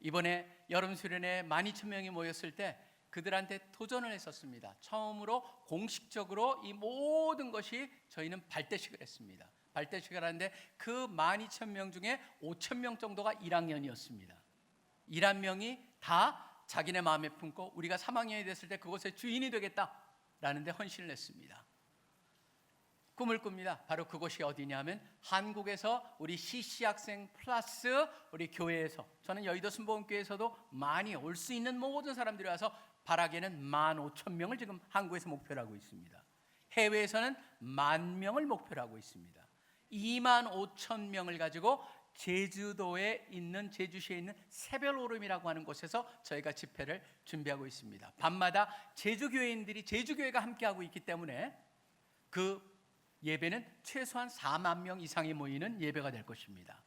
이번에 여름 수련회 12,000명이 모였을 때 그들한테 도전을 했었습니다. 처음으로 공식적으로 이 모든 것이 저희는 발대식을 했습니다. 발대식을 하는데 그 12,000명 중에 5,000명 정도가 1학년이었습니다. 1학년이 다 자기네 마음에 품고 우리가 3학년이 됐을 때 그것의 주인이 되겠다라는 데 헌신을 했습니다. 꿈을 꿉니다. 바로 그것이 어디냐면 한국에서 우리 CC 학생 플러스 우리 교회에서, 저는 여의도 순복음교회에서도 많이 올 수 있는 모든 사람들이 와서 바라기에는 15,000명을 지금 한국에서 목표로 하고 있습니다. 해외에서는 10,000명을 목표로 하고 있습니다. 25,000명을 가지고 제주도에 있는, 제주시에 있는 새별오름이라고 하는 곳에서 저희가 집회를 준비하고 있습니다. 밤마다 제주교회인들이, 제주교회가 함께하고 있기 때문에 그 예배는 최소한 4만 명 이상이 모이는 예배가 될 것입니다.